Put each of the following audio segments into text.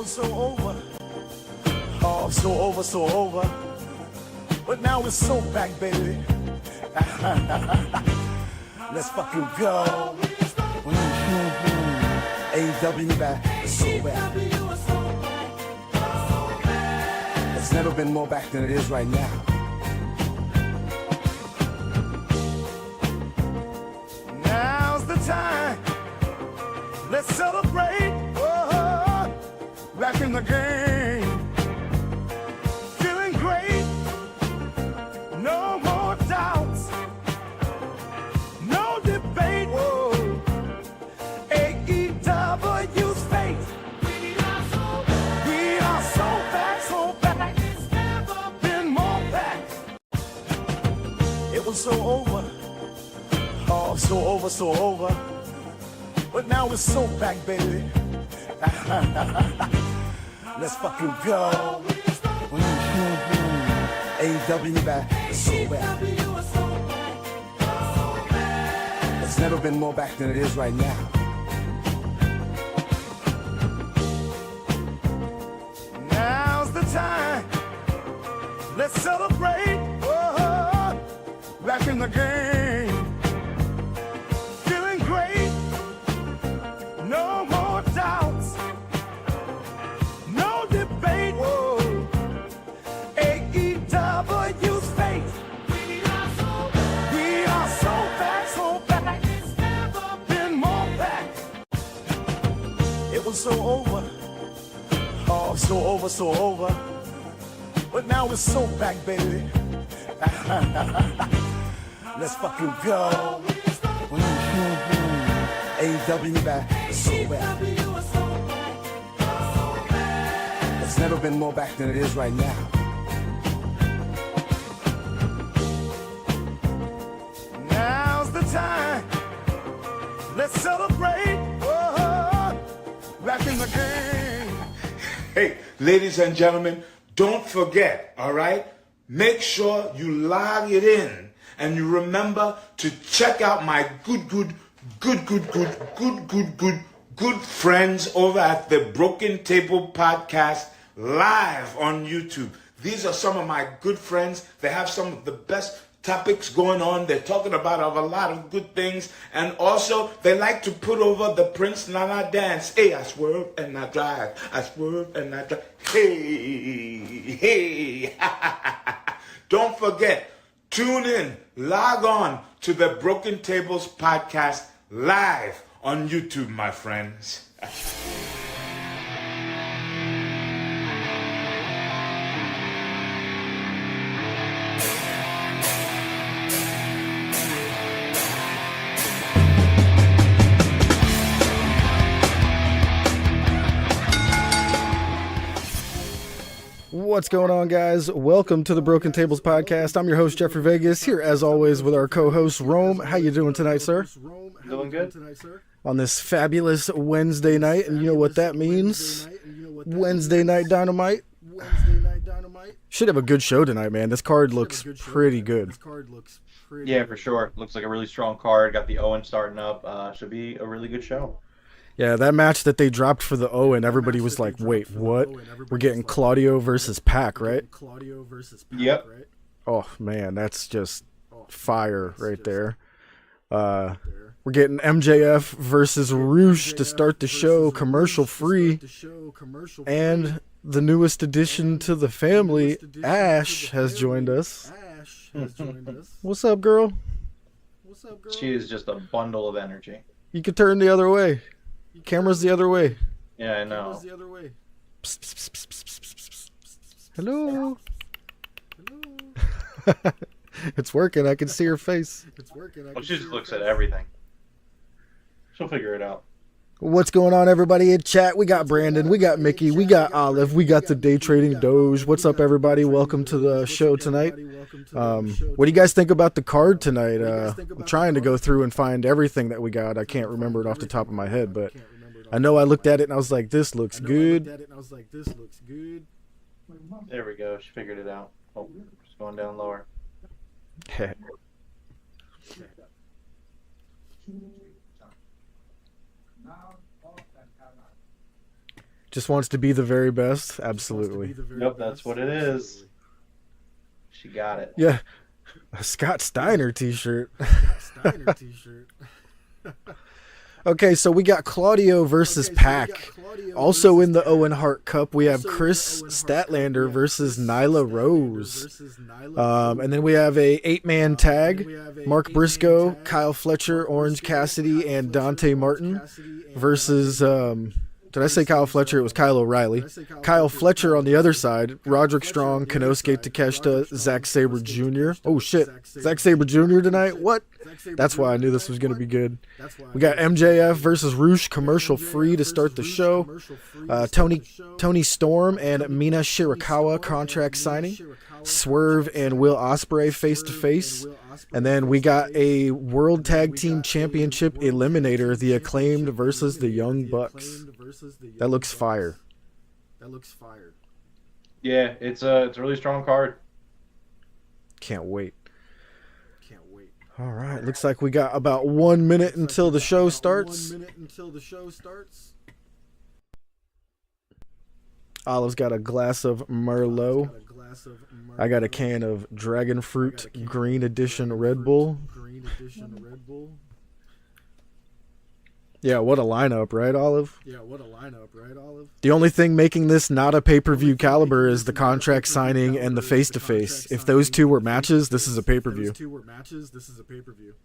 was so over. Oh, so over, so over. But now it's so back, baby. Let's fucking go. AEW back, it's so back. It's never been more back than it is right now. Now's the time. Let's celebrate. Oh, back in the game. Feeling great. No more doubts. No debate. Whoa. AEW's fate. We are so back, so back. It's never been more back. It was so over. Oh, so over, so over. But now it's so back, baby. Let's fucking go. AEW back, it's so back. It's never been more back than it is right now. Now's the time. Let's celebrate. Oh, back in the game. Feeling great. No more doubts. No debate. Whoa. AEW's fate. We are so back, so back. It's never been more back. It was so over. Oh, so over, so over. But now it's so back, baby. Let's fucking go. AEW back, it's so back. It's never been more back than it is right now. Now's the time. Let's celebrate. Oh, back in the game. Hey, ladies and gentlemen, don't forget, all right? Make sure you log it in and you remember to check out my good friends over at the Broken Table Podcast live on YouTube. These are some of my good friends. They have some of the best topics going on. They're talking about a lot of good things. And also, they like to put over the Prince Nana dance. Hey, I swerve and I drive. I swerve and I drive. Hey. Don't forget, tune in, log on to the Broken Tables Podcast live on YouTube, my friends. What's going on, guys? Welcome to the Broken Tables Podcast. I'm your host, Jeffrey Vegas, here as always with our co-host, Rome. How you doing tonight, sir? Doing good. On this fabulous Wednesday night, and you know what that means? Wednesday Night Dynamite. Should have a good show tonight, man. This card looks pretty good. Yeah, for sure. Looks like a really strong card. Got the Owen starting up. Should be a really good show. Yeah, that match that they dropped for the Owen, everybody was like, wait, what? We're getting Claudio versus Pac, right? Yep. Oh, man, that's just fire right there. We're getting MJF versus Roosh to start the show, commercial free. And the newest addition to the family, Ash, has joined us. What's up, girl? She is just a bundle of energy. You could turn the other way. Camera's the other way. Yeah, I know. Psst, psst, psst, psst, psst, psst. Hello. It's working. I can see her face. Well, she just looks at everything. She'll figure it out. What's going on, everybody in chat? We got Brandon, we got Mickey, we got Olive, we got the Day Trading Doge. What's up, everybody? Welcome to the show tonight. What do you guys think about the card tonight? I'm trying to go through and find everything that we got. I can't remember it off the top of my head, but I know I looked at it and I was like, this looks good. There we go. She figured it out. Oh, just going down lower. Just wants to be the very best. Absolutely. Yep, that's what it is. She got it. Yeah. A Scott Steiner t-shirt. Okay, so we got Claudio versus Pac. Also in the Owen Hart Cup, we have Chris Statlander versus Nyla Rose. And then we have a 8-man tag. Mark Briscoe, Kyle Fletcher, Orange Cassidy, and Dante Martin versus... did I say Kyle Fletcher? It was Kyle O'Reilly. Kyle Fletcher on the other side. Roderick Strong, Konosuke Takeshita, Zack Sabre Jr. Oh, shit. Zack Sabre Jr. tonight? What? That's why I knew this was going to be good. We got MJF versus Roosh, commercial free to start the show. Tony Storm and Mina Shirakawa contract signing. Swerve and Will Ospreay face-to-face. And then we got a World Tag Team Championship Eliminator, the Acclaimed versus the Young Bucks. That looks fire. Yeah, it's a really strong card. Can't wait. All right, looks like we got about 1 minute until the show starts. Olive's got a glass of Merlot. I got a can of Dragon Fruit Green Edition Red Bull. Yeah, what a lineup, right, Olive? The only thing making this not a pay-per-view caliber is the contract signing and the face-to-face. If those two were matches, this is a pay-per-view.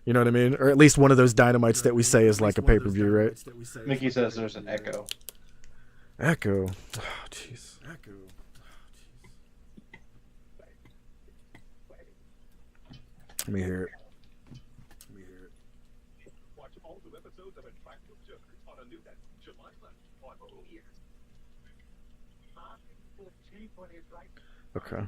You know what I mean? Or at least one of those Dynamites that we say is like a pay-per-view, right? Mickey says there's an echo. Echo. Oh, jeez. Let me hear it. Okay.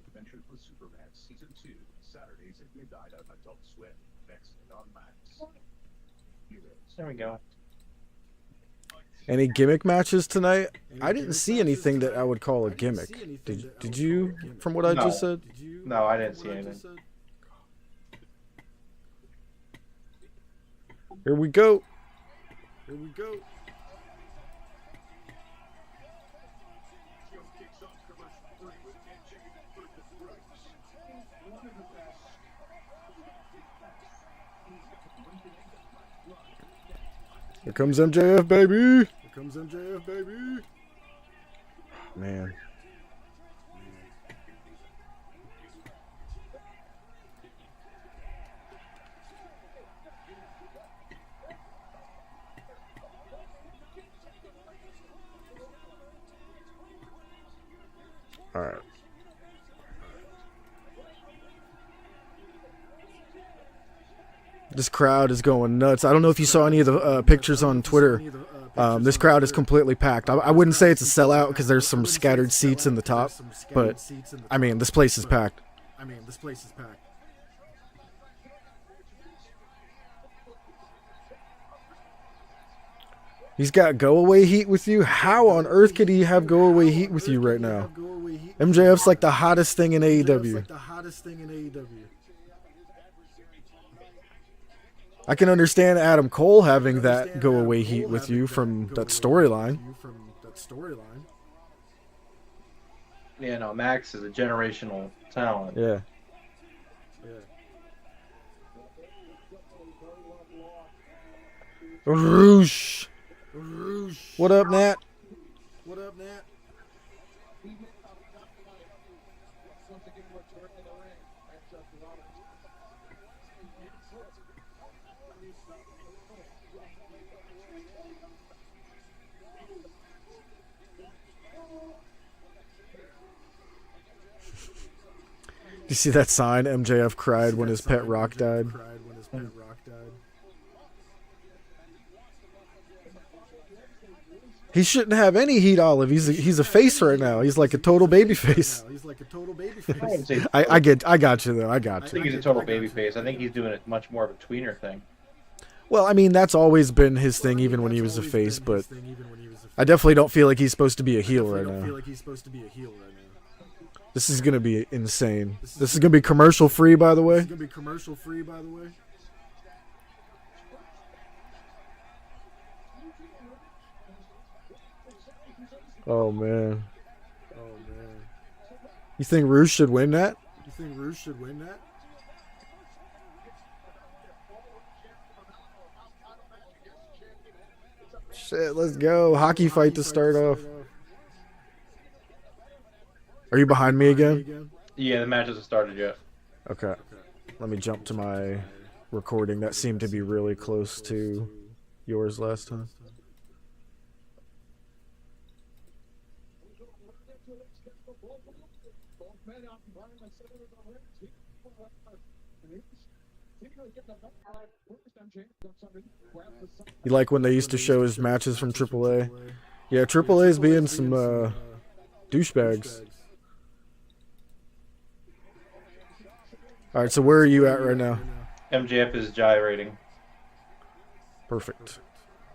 Adventures with Superman Season 2, Saturdays at midnight on Adult Swim, next on Max. There we go. Any gimmick matches tonight? I didn't see anything that I would call a gimmick. Did you, from what I just said? No, I didn't see anything. Here we go. Here comes MJF, baby. Man. All right. This crowd is going nuts. I don't know if you saw any of the pictures on Twitter. This crowd is completely packed. I wouldn't say it's a sellout because there's some scattered seats in the top, but I mean, this place is packed. He's got go-away heat with you? How on earth could he have go-away heat with you right now? MJF's like the hottest thing in AEW. I can understand Adam Cole having that go-away heat with you from that storyline. Yeah, no, Max is a generational talent. Yeah. Roosh. What up, Nat? Do you see that sign? MJF cried when his pet rock died. He shouldn't have any heat, Olive. He's a face right now. He's like a total baby face. I got you though. I got you. I think he's a total baby face. I think he's doing it much more of a tweener thing. Well, I mean, that's always been his thing, even when he was a face. But I definitely don't feel like he's supposed to be a heel right now. This is gonna be insane. This is gonna be commercial free, by the way. Oh man. You think Rouge should win that? Shit, let's go. Hockey fight to start off. Are you behind me again? Yeah, the match hasn't started yet. Okay. Let me jump to my recording. That seemed to be really close to yours last time. You like when they used to show his matches from AAA? Yeah, AAA's being some douchebags. All right, so where are you at right now? MJF is gyrating. Perfect.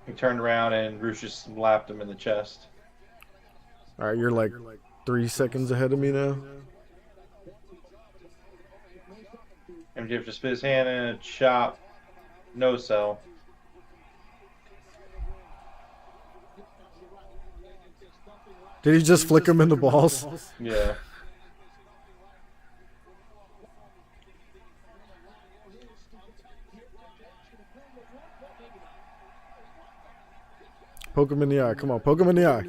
He turned around and Roosh just slapped him in the chest. All right, you're like 3 seconds ahead of me now. MJF just put his hand in a chop. No sell. Did he just flick him in the balls? Yeah. Poke him in the eye. Come on, poke him in the eye.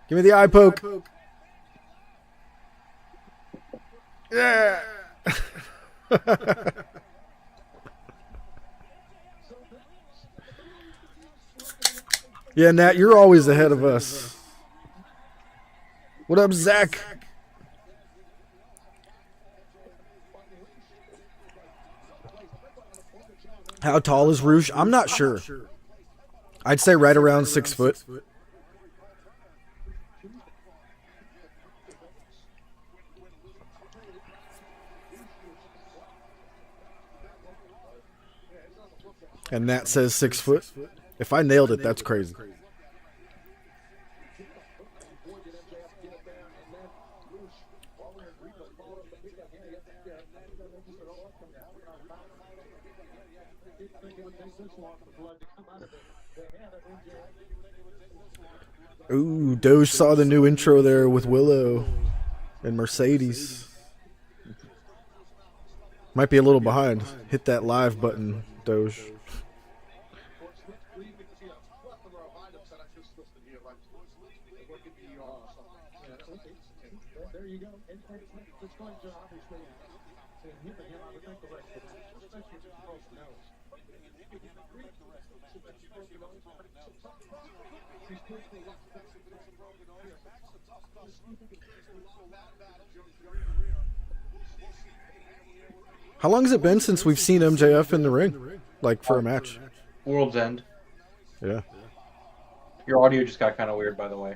Give me the eye poke. Yeah. Yeah, Nat, you're always ahead of us. What up, Zach? How tall is Rouge? I'm not sure. I'd say right around 6 foot. And Nat says 6 foot. If I nailed it, that's crazy. Ooh, Doge saw the new intro there with Willow and Mercedes. Might be a little behind. Hit that live button, Doge. How long has it been since we've seen MJF in the ring? Like, for a match? World's End. Yeah. Your audio just got kind of weird, by the way.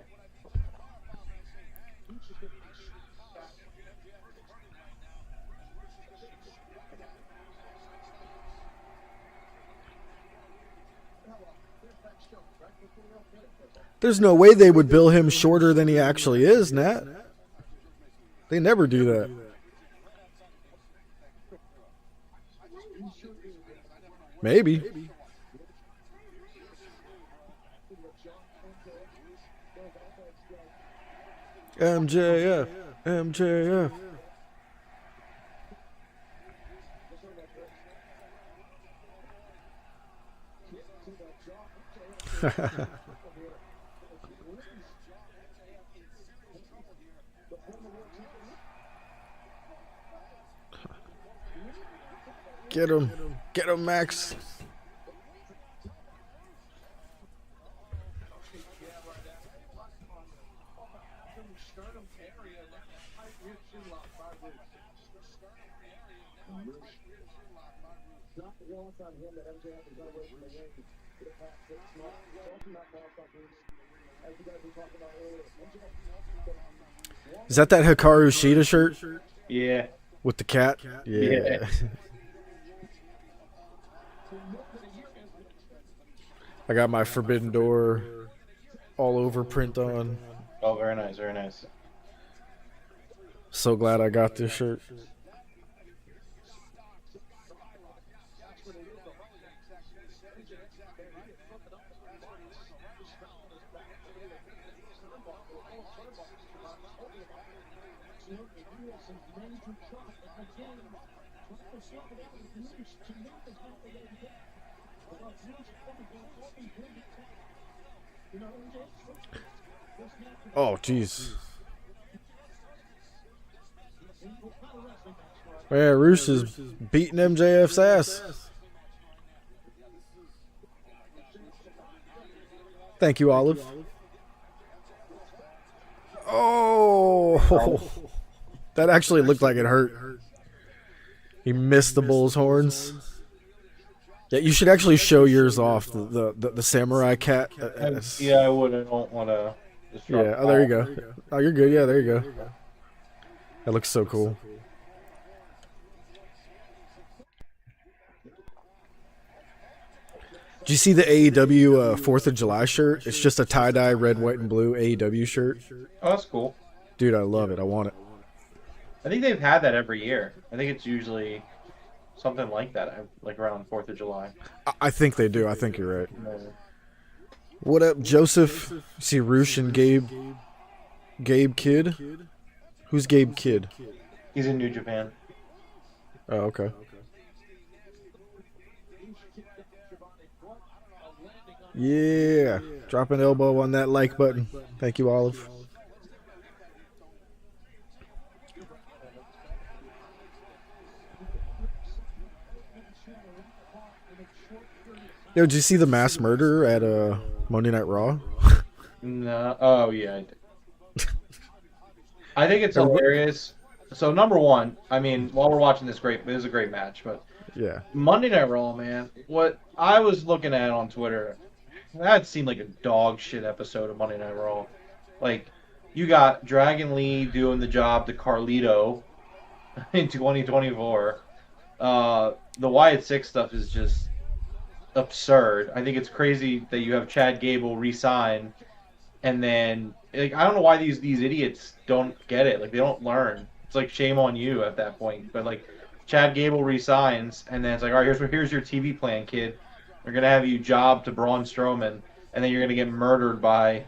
There's no way they would bill him shorter than he actually is, Nat. They never do that. Maybe. MJF. MJF. Get him. Get him, Max. Is that Hikaru Shida shirt? Yeah. With the cat? Yeah. I got my Forbidden Door all over print on. Oh, very nice, very nice. So glad I got this shirt. Oh, jeez. Yeah, Roosh is beating MJF's ass. Thank you, Olive. Oh, that actually looked like it hurt. He missed the bull's horns. Yeah, you should actually show yours off. The samurai cat. Yeah, I would. I don't want to. Yeah. Oh, there you go. Oh, you're good. Yeah, there you go. That looks so cool. Did you see the AEW 4th of July shirt? It's just a tie-dye red, white, and blue AEW shirt. Oh, that's cool. Dude, I love it. I want it. I think they've had that every year. I think it's usually something like that, like around 4th of July. I think they do. I think you're right. Yeah. What up, Joseph? See Roosh and Gabe. Gabe Kidd? Who's Gabe Kidd? He's in New Japan. Oh, okay. Yeah. Drop an elbow on that like button. Thank you, Olive. Yo, did you see the mass murder at Monday Night Raw? No. Oh, yeah. I think it's hilarious. So, number one, I mean, while we're watching this it was a great match, but Yeah. Monday Night Raw, man, what I was looking at on Twitter, that seemed like a dog shit episode of Monday Night Raw. Like, you got Dragon Lee doing the job to Carlito in 2024. The Wyatt Six stuff is just absurd. I think it's crazy that you have Chad Gable resign, and then like I don't know why these idiots don't get it. Like they don't learn. It's like shame on you at that point. But like Chad Gable resigns, and then it's like, all right, here's your TV plan, kid. We're gonna have you job to Braun Strowman, and then you're gonna get murdered by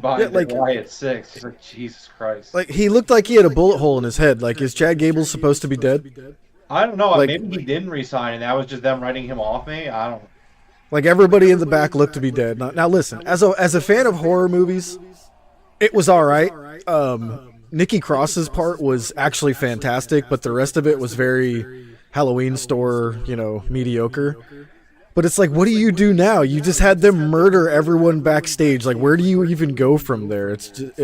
like, Wyatt Six. It's like Jesus Christ. Like, he looked like he had a bullet hole in his head. Like, is Chad Gable supposed to be dead? I don't know. Like, Maybe he didn't resign, and that was just them writing him off. Me, I don't. Like, everybody in the back looked to be dead. Now listen, as a fan of horror movies, it was all right. Nikki Cross's part was actually fantastic, but the rest of it was very Halloween store, mediocre. But it's like, what do you do now? You just had them murder everyone backstage. Like, where do you even go from there? It's just,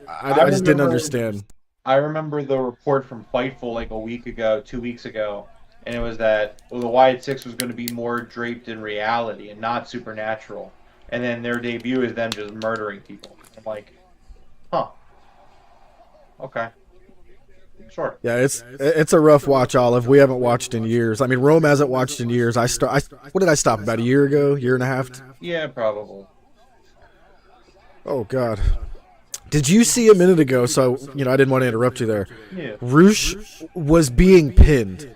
I just didn't understand. I remember the report from Fightful like 2 weeks ago, and it was that the Wyatt Six was going to be more draped in reality and not supernatural. And then their debut is them just murdering people. I'm like, huh. Okay. Sure. Yeah, it's a rough watch, Olive. We haven't watched in years. I mean, Rome hasn't watched in years. What did I stop? About a year ago? Year and a half? Yeah, probably. Oh, God. Did you see a minute ago, so, I didn't want to interrupt you there. Yeah. Roosh was being pinned,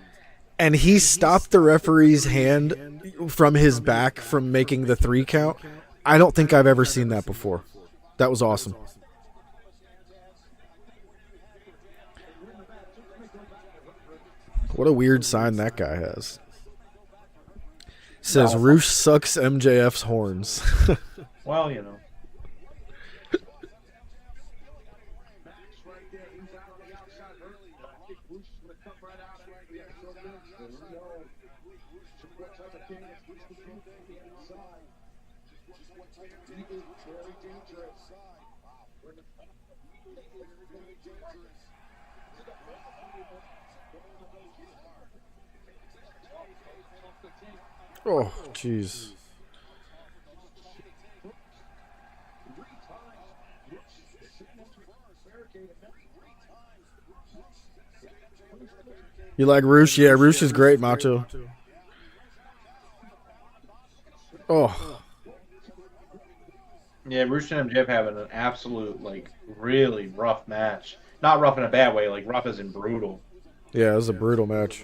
and he stopped the referee's hand from his back from making the 3 count. I don't think I've ever seen that before. That was awesome. What a weird sign that guy has. Says Roosh sucks MJF's horns. Well, Oh, jeez. You like Roosh? Yeah, Roosh is great, Macho. Oh. Yeah, Roosh and MJF having an absolute, really rough match. Not rough in a bad way, rough as in brutal. Yeah, it was a brutal match.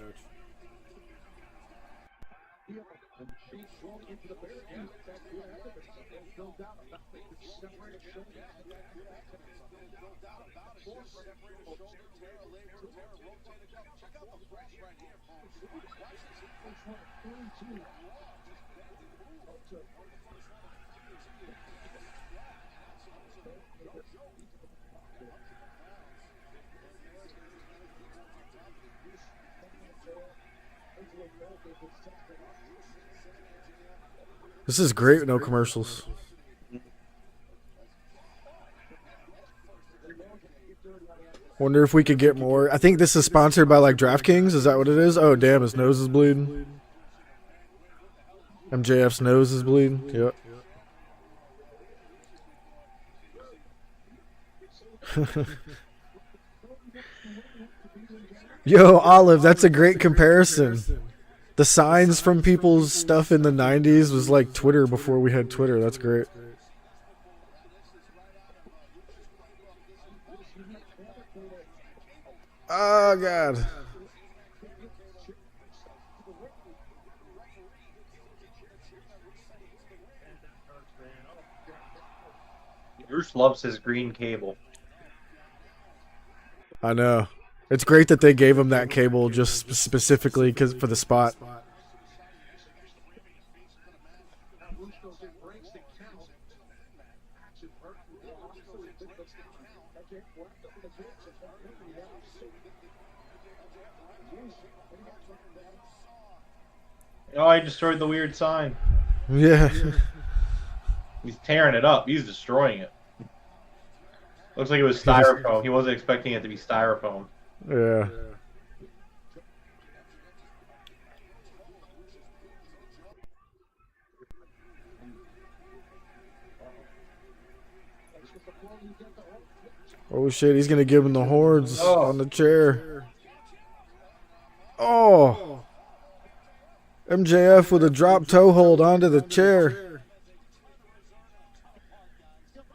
This is great with no commercials. Wonder if we could get more. I think this is sponsored by like DraftKings. Is that what it is? Oh, damn, his nose is bleeding. MJF's nose is bleeding. Yep. Yo, Olive, that's a great comparison. The signs from people's stuff in the 90s was like Twitter before we had Twitter. That's great. Oh, God. Bruce loves his green cable. I know. It's great that they gave him that cable just specifically for the spot. Oh, I destroyed the weird sign. Yeah. He's tearing it up. He's destroying it. Looks like it was styrofoam. He wasn't expecting it to be styrofoam. Yeah. Oh shit, he's gonna give him the horns on the chair. Oh, MJF with a drop toe hold onto the chair.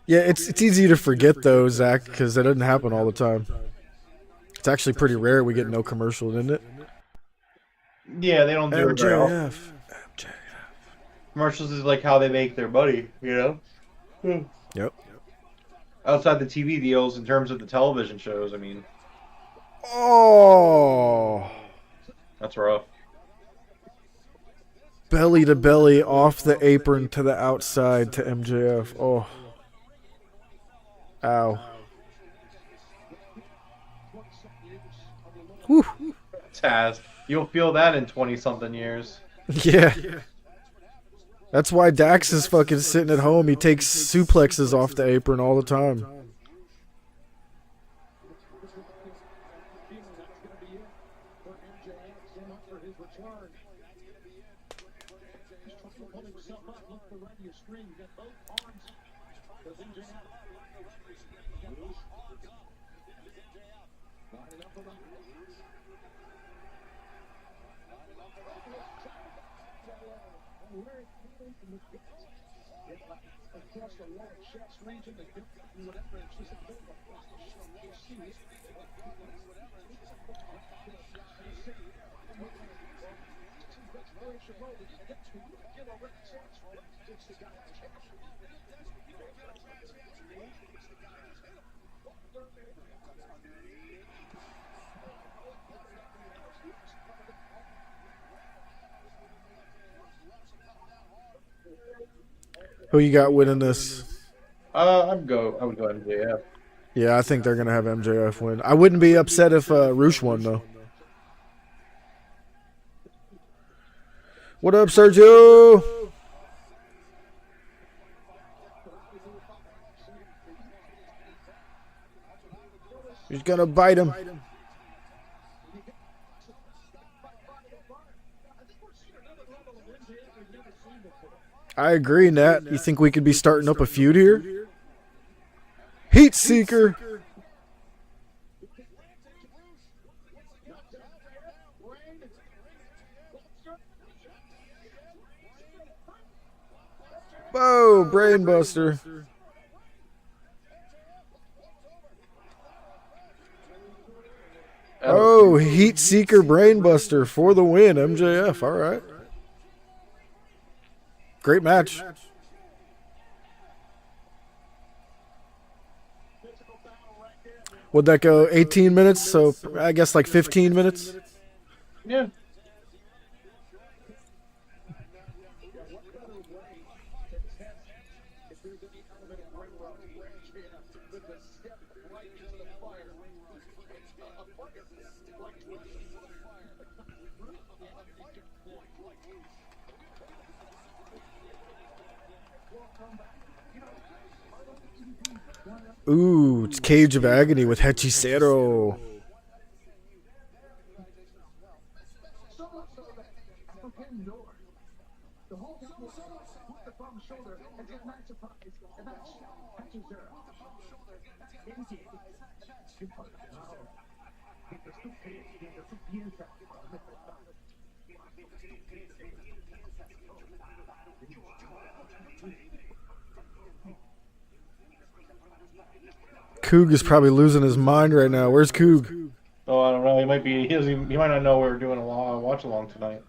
Yeah, it's easy to forget though, Zach, because that doesn't happen all the time. It's actually pretty rare we get no commercial, isn't it? Yeah, they don't do it very often. MJF. Commercials is like how they make their money, you know? Yep. Outside the TV deals, in terms of the television shows, I mean, Oh, that's rough. belly to belly off the apron to the outside to MJF. Oh. Ow. Whew. Taz, you'll feel that in 20-something years. Yeah. That's why Dax is fucking sitting at home. He takes suplexes off the apron all the time. Who you got winning this? I would go MJF. Yeah, I think they're going to have MJF win. I wouldn't be upset if Roosh won, though. What up, Sergio? He's going to bite him. I agree, Nat. You think we could be starting up a feud here? Heat Seeker. Whoa, Brainbuster. Oh, Heat Seeker Brainbuster for the win, MJF. All right. Great match. Would that go 18 minutes? So I guess like 15 minutes. Yeah. Ooh, it's Cage of Agony with Hechicero. Coog is probably losing his mind right now. Where's Coog? Oh, I don't know. He might be. He might not know we're doing a watch along tonight.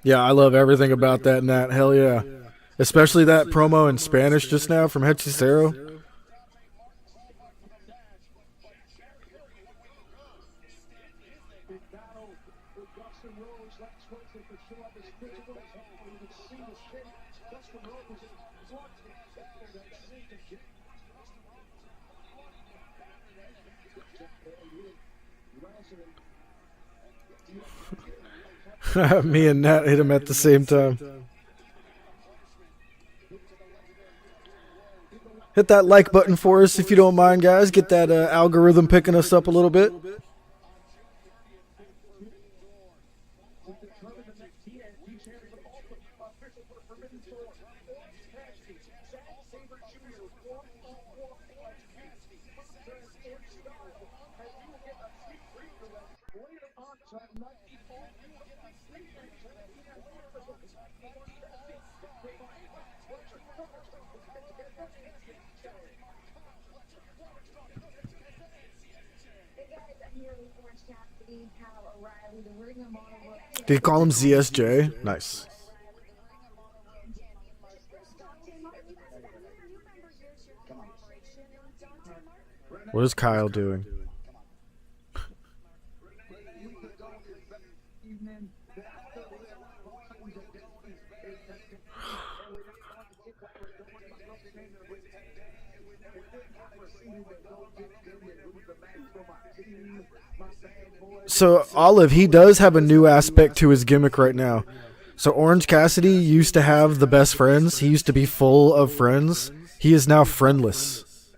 Yeah, I love everything about that, Nat. Hell yeah. Especially that promo in Spanish just now from Hechicero. Me and Nat hit him at the same time. Hit that like button for us if you don't mind, guys. Get that algorithm picking us up a little bit. Did he call him ZSJ? Nice. What is Kyle doing? So, Olive, he does have a new aspect to his gimmick right now. So, Orange Cassidy used to have the best friends. He used to be full of friends. He is now friendless.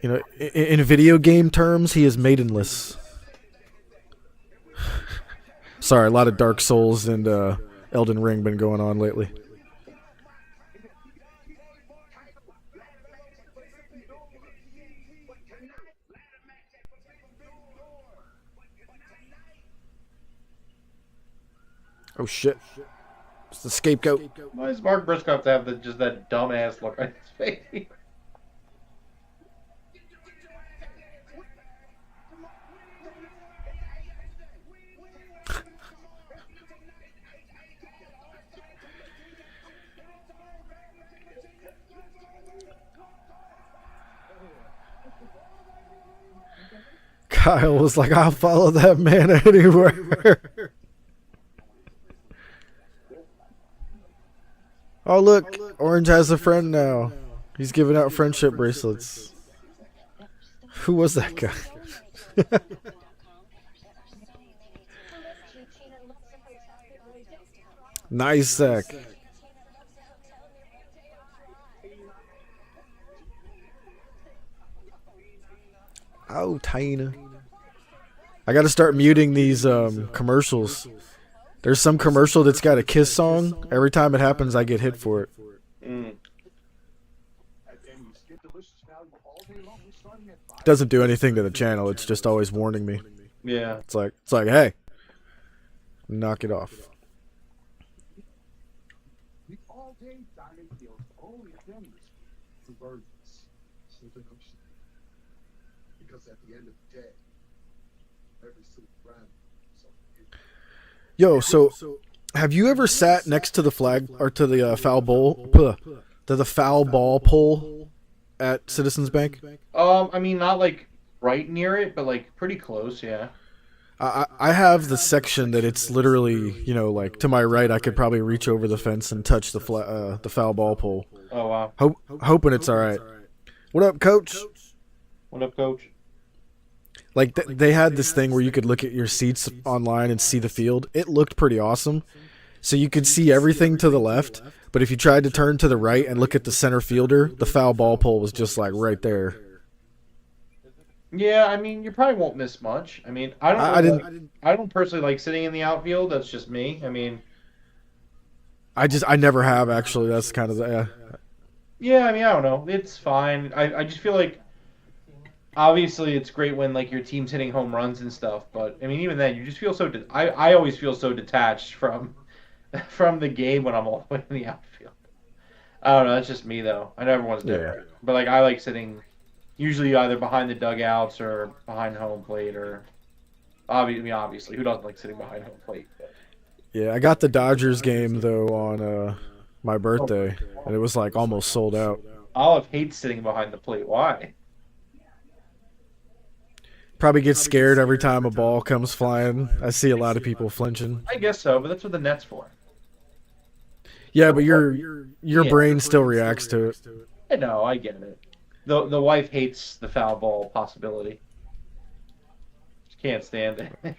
You know, in video game terms, he is maidenless. Sorry, a lot of Dark Souls and Elden Ring been going on lately. Oh shit! It's the scapegoat. Why does Mark Briscoe have to have just that dumbass look on his face? Kyle was like, "I'll follow that man anywhere." Oh look, Orange has a friend now. He's giving out friendship bracelets. Who was that guy? Nice Zach. Oh, Tina. I gotta start muting these commercials. There's some commercial that's got a Kiss song. Every time it happens, I get hit for it. It doesn't do anything to the channel. It's just always warning me. Yeah. It's like, hey, knock it off. The all-day diamond deals only things for virgins. Because at the end of the day, every single brand. Yo, so have you ever sat next to the flag or to the foul ball pole at Citizens Bank? I mean, not like right near it, but like pretty close, yeah. I have the section that it's literally, you know, like to my right, I could probably reach over the fence and touch the foul ball pole. Oh, wow. Hoping it's all right. What up, Coach? What up, Coach? Like they had this thing where you could look at your seats online and see the field. It looked pretty awesome. So you could see everything to the left, but if you tried to turn to the right and look at the center fielder, the foul ball pole was just like right there. Yeah, I mean, you probably won't miss much. I mean, I don't personally like sitting in the outfield. That's just me. I mean, I never have actually. That's kind of the yeah, I mean, I don't know. It's fine. I just feel like obviously it's great when like your team's hitting home runs and stuff, but I mean, even then, you just feel so. I always feel so detached from the game when I'm all the way in the outfield. I don't know. That's just me though. I know everyone's different, but like I like sitting usually either behind the dugouts or behind home plate, or obviously, who doesn't like sitting behind home plate? But... Yeah, I got the Dodgers game though on my birthday, and it was like almost sold out. Olive hates sitting behind the plate. Why? Probably gets scared every time a ball comes flying. I see a lot of people flinching. I guess so, but that's what the net's for. Yeah, but your brain still reacts to it. I know, I get it. The wife hates the foul ball possibility. She can't stand it.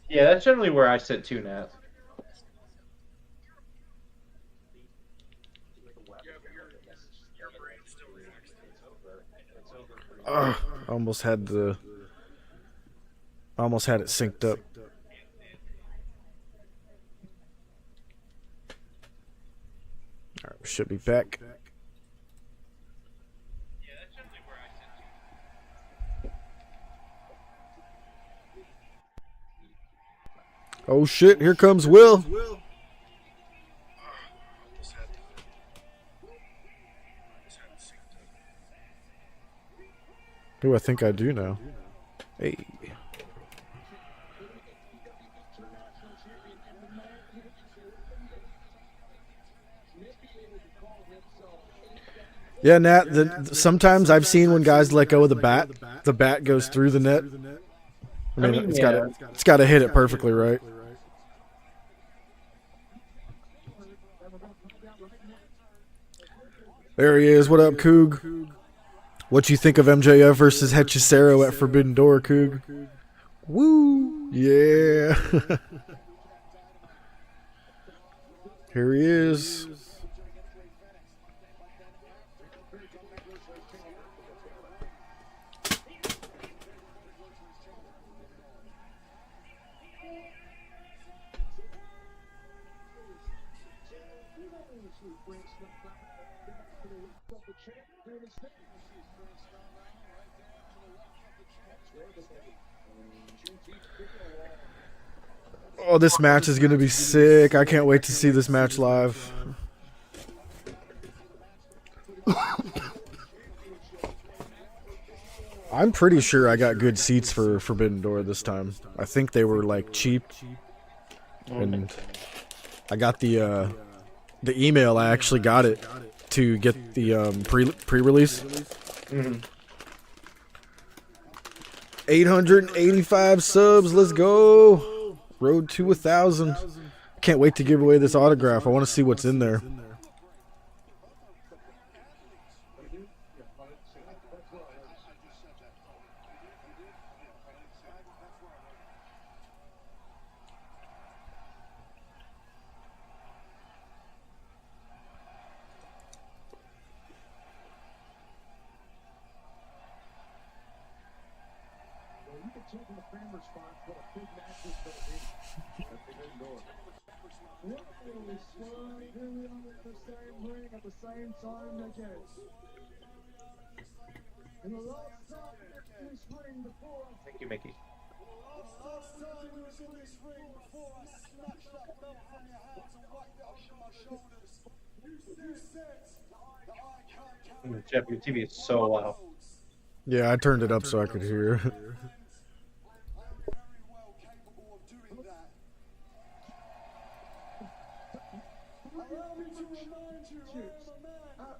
Yeah, that's generally where I sit too, Nat. Almost had it synced up. All right, we should be back. Oh shit, here comes Will. Who I think I do know. Hey. Yeah, Nat, sometimes I've seen when guys let go of the bat goes through the net. I mean it's got to hit it perfectly right. There he is. What up, Coog? What you think of MJF versus Hechicero at Forbidden Door, Coog? Woo! Yeah. Here he is. Oh, this match is going to be sick. I can't wait to see this match live. I'm pretty sure I got good seats for Forbidden Door this time. I think they were like cheap. And I got the email. I actually got it to get the pre-release. 885 subs. Let's go. Road to 1,000. Can't wait to give away this autograph. I want to see what's in there. Thank you, Mickey. Jeff, your TV is so loud. Yeah, I turned it up so I could hear. Allow me to remind you, I am a man that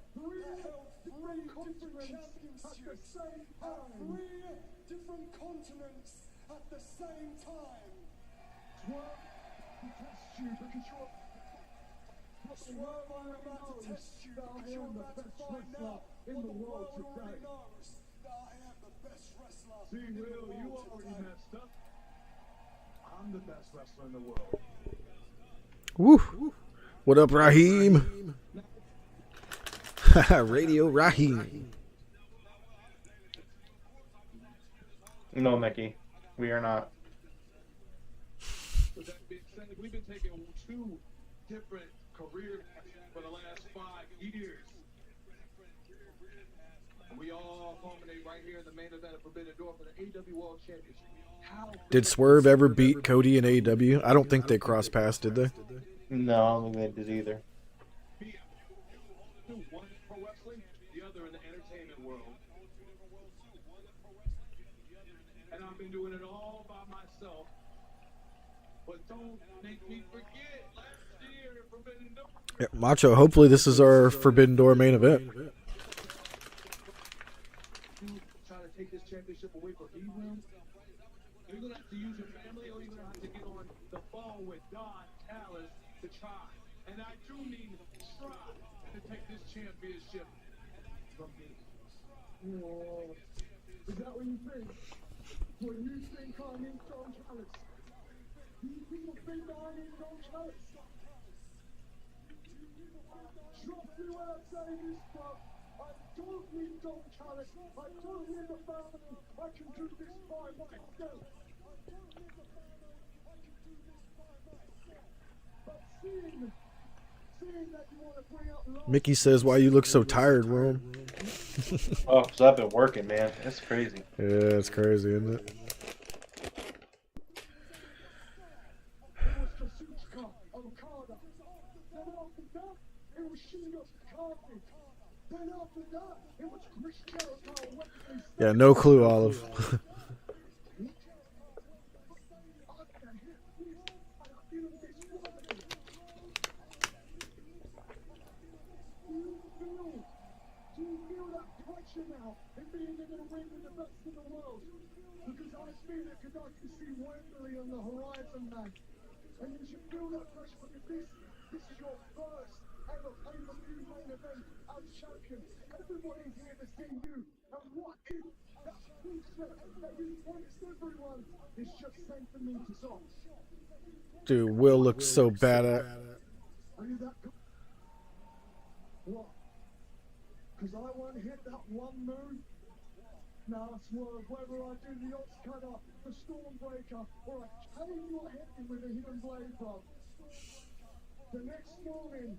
held three different championships at the same time. Three different continents at the same time. Swerve, to test you because you're... Swerve, I'm about to test you because you're about to find out what the world already knows, that I am the best wrestler in the world. You already messed up. I'm the best wrestler in the world. Woo! What up, Raheem? Radio Raheem. No, Mickey, we are not. With that being said, we've been taking two different careers for the last 5 years. We all culminate right here in the main event of Forbidden Door for the AEW World Championship. Did Swerve ever beat Cody in AEW? I don't think they crossed paths, did they? No, I don't think they did either. One in pro wrestling, the other in the entertainment world. And I've been doing it all by myself. But don't make me forget last year in Forbidden Door. Yeah, Macho, hopefully this is our Forbidden Door main event. You try to take this championship away from me, Will? You're going to have to use your family, or you're going to have to get on the phone with Don Callis to try. And I do mean try to take this championship from me. Whoa. Is that what you think? When you think I need Don Callis? Do you people think that I need Don Callis? Trust me when I say this, bro. I don't need Don Callis. I don't need a family. I can do this by myself. But seeing that you want to bring up love, Mickey says, "Why you look so tired, Rome?" Oh, so I've been working, man. That's crazy. Yeah, it's crazy, isn't it? it was Kazuchika Okada. Then after that, it was Shingo Takagi. Then after that, it was Chris Jericho. Wesley Yeah, no clue, Olive. Do you feel that pressure now in being in the ring with the best in the world? Because I feel it because I can see Wembley on the horizon, man. And you should feel that pressure because this is your first ever pay-per-view main event as champion. Everybody's here to see you. And what if that bullshit that you promised everyone is just sent to me to solve? Dude, Will looks so bad at. Are you that good? What? Because I won't hit that one move? Nah, Swerve, whether I do the Ox Cutter, the Stormbreaker, or I cave your head in with a hidden blade, bro. The next morning,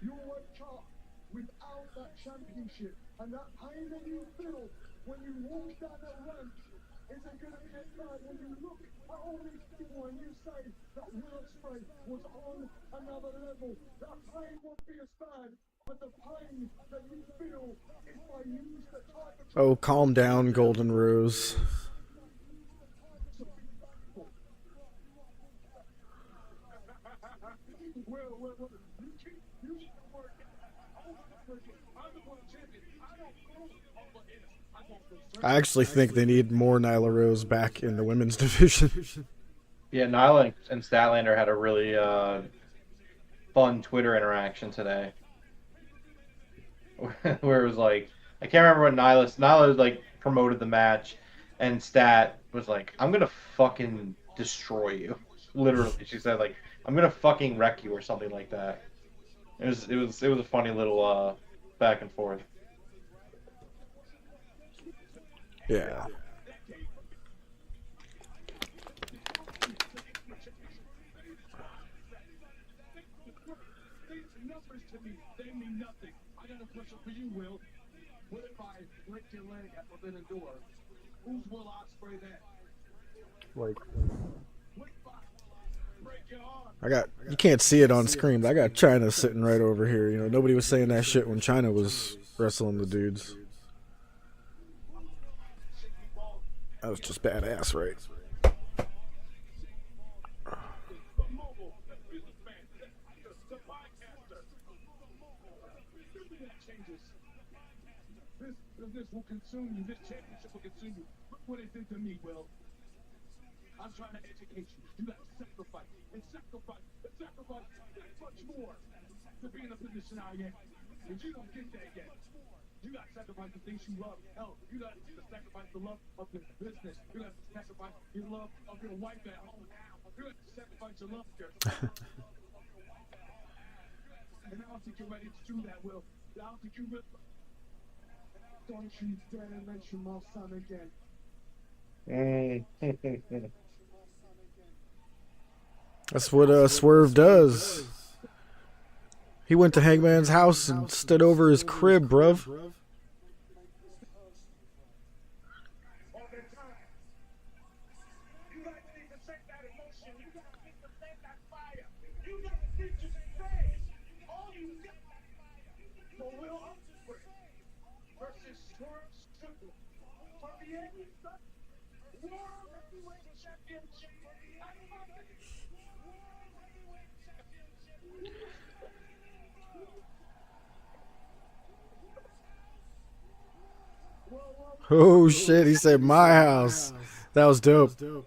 you'll wake up without that championship, and that pain that you feel when you walk down that ramp isn't going to be as bad when you look at all these people and you say that Ospreay was on another level. That pain won't be as bad. But the pain that you feel is by use the type of Oh, calm down, Golden Rose. Well, you should work it. I'm the world champion. I don't go over it. I don't I actually think they need more Nyla Rose back in the women's division. Yeah, Nyla and Statlander had a really fun Twitter interaction today. Where it was like, I can't remember what Nyla like promoted the match, and Stat was like, "I'm gonna fucking destroy you." Literally, she said like, "I'm gonna fucking wreck you" or something like that. It was a funny little back and forth. Yeah. These numbers to me, they mean nothing. I got a question for you, Will. What if I break your leg at Forbidden Door? Who's Will Ospreay then? Like, you can't see it on screen, but I got China sitting right over here. You know, nobody was saying that shit when China was wrestling the dudes. That was just badass, right? This will consume you. This championship will consume you. Look what it did to me, Will. I'm trying to educate you. You got to sacrifice. And sacrifice that much more to be in the position I am. And you don't get there yet. You got to sacrifice the things you love. Hell, you got to sacrifice the love of the business. You got to sacrifice your love of your wife at home. You got to sacrifice your love of your And I don't think you're ready to do that, Will. I don't think you're ready. Don't you dare mention my son again. That's what Swerve does. He went to Hangman's house and stood over his crib, bruv. Oh shit, he said my house. That was dope. Well,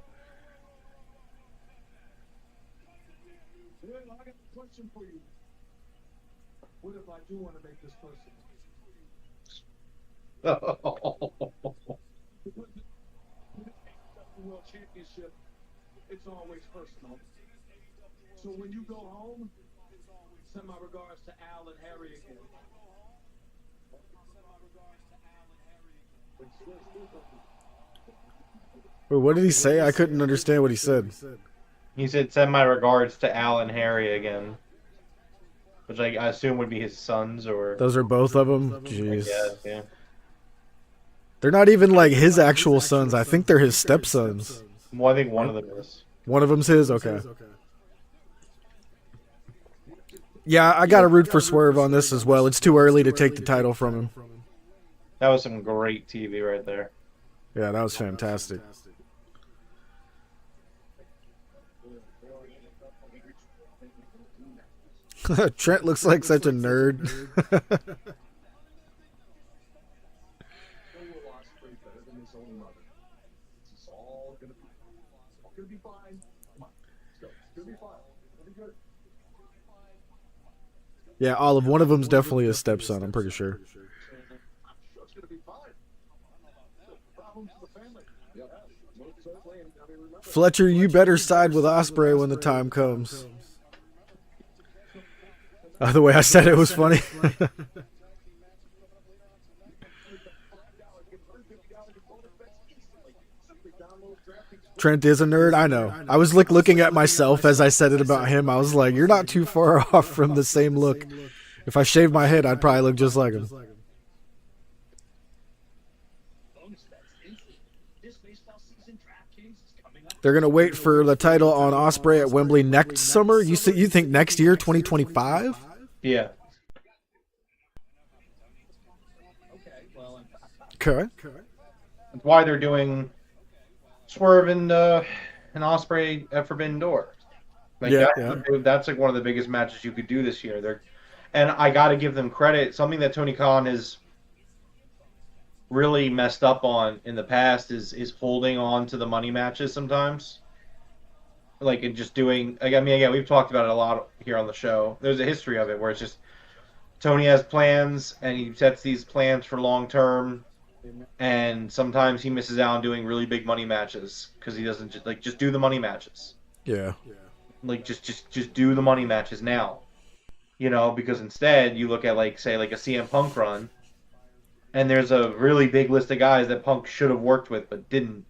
I got a question for you. What if I do want to make this personal? World Championship, it's always personal. So when you go home, send my regards to Al and Harry again. Wait, what did he say? I couldn't understand what he said. He said, "Send my regards to Al and Harry again," which I assume would be his sons, or Those are both of them? Jeez. yeah. They're not even like his actual sons. I think they're his stepsons. Well, I think one of them is. One of them's his? Okay. Yeah, I gotta root for Swerve on this as well. It's too early to take the title from him. That was some great TV right there. Yeah, that was fantastic. Trent looks like such a nerd. Yeah, Olive, one of them's definitely his stepson, I'm pretty sure. Fletcher, you better side with Ospreay when the time comes. The way I said it was funny. Trent is a nerd, I know. I was looking at myself as I said it about him. I was like, you're not too far off from the same look. If I shaved my head, I'd probably look just like him. They're going to wait for the title on Ospreay at Wembley next summer? You think next year, 2025? Yeah. Okay. That's why they're doing Swerve and Ospreay at Forbidden Door. Like that's like one of the biggest matches you could do this year. And I got to give them credit. Something that Tony Khan has really messed up on in the past is holding on to the money matches sometimes. Like, and just doing, like, I mean, again, we've talked about it a lot here on the show. There's a history of it where it's just Tony has plans and he sets these plans for long term, and sometimes he misses out on doing really big money matches because he doesn't just do the money matches. Yeah. Like just do the money matches now. You know, because instead you look at like a CM Punk run, and there's a really big list of guys that Punk should have worked with but didn't.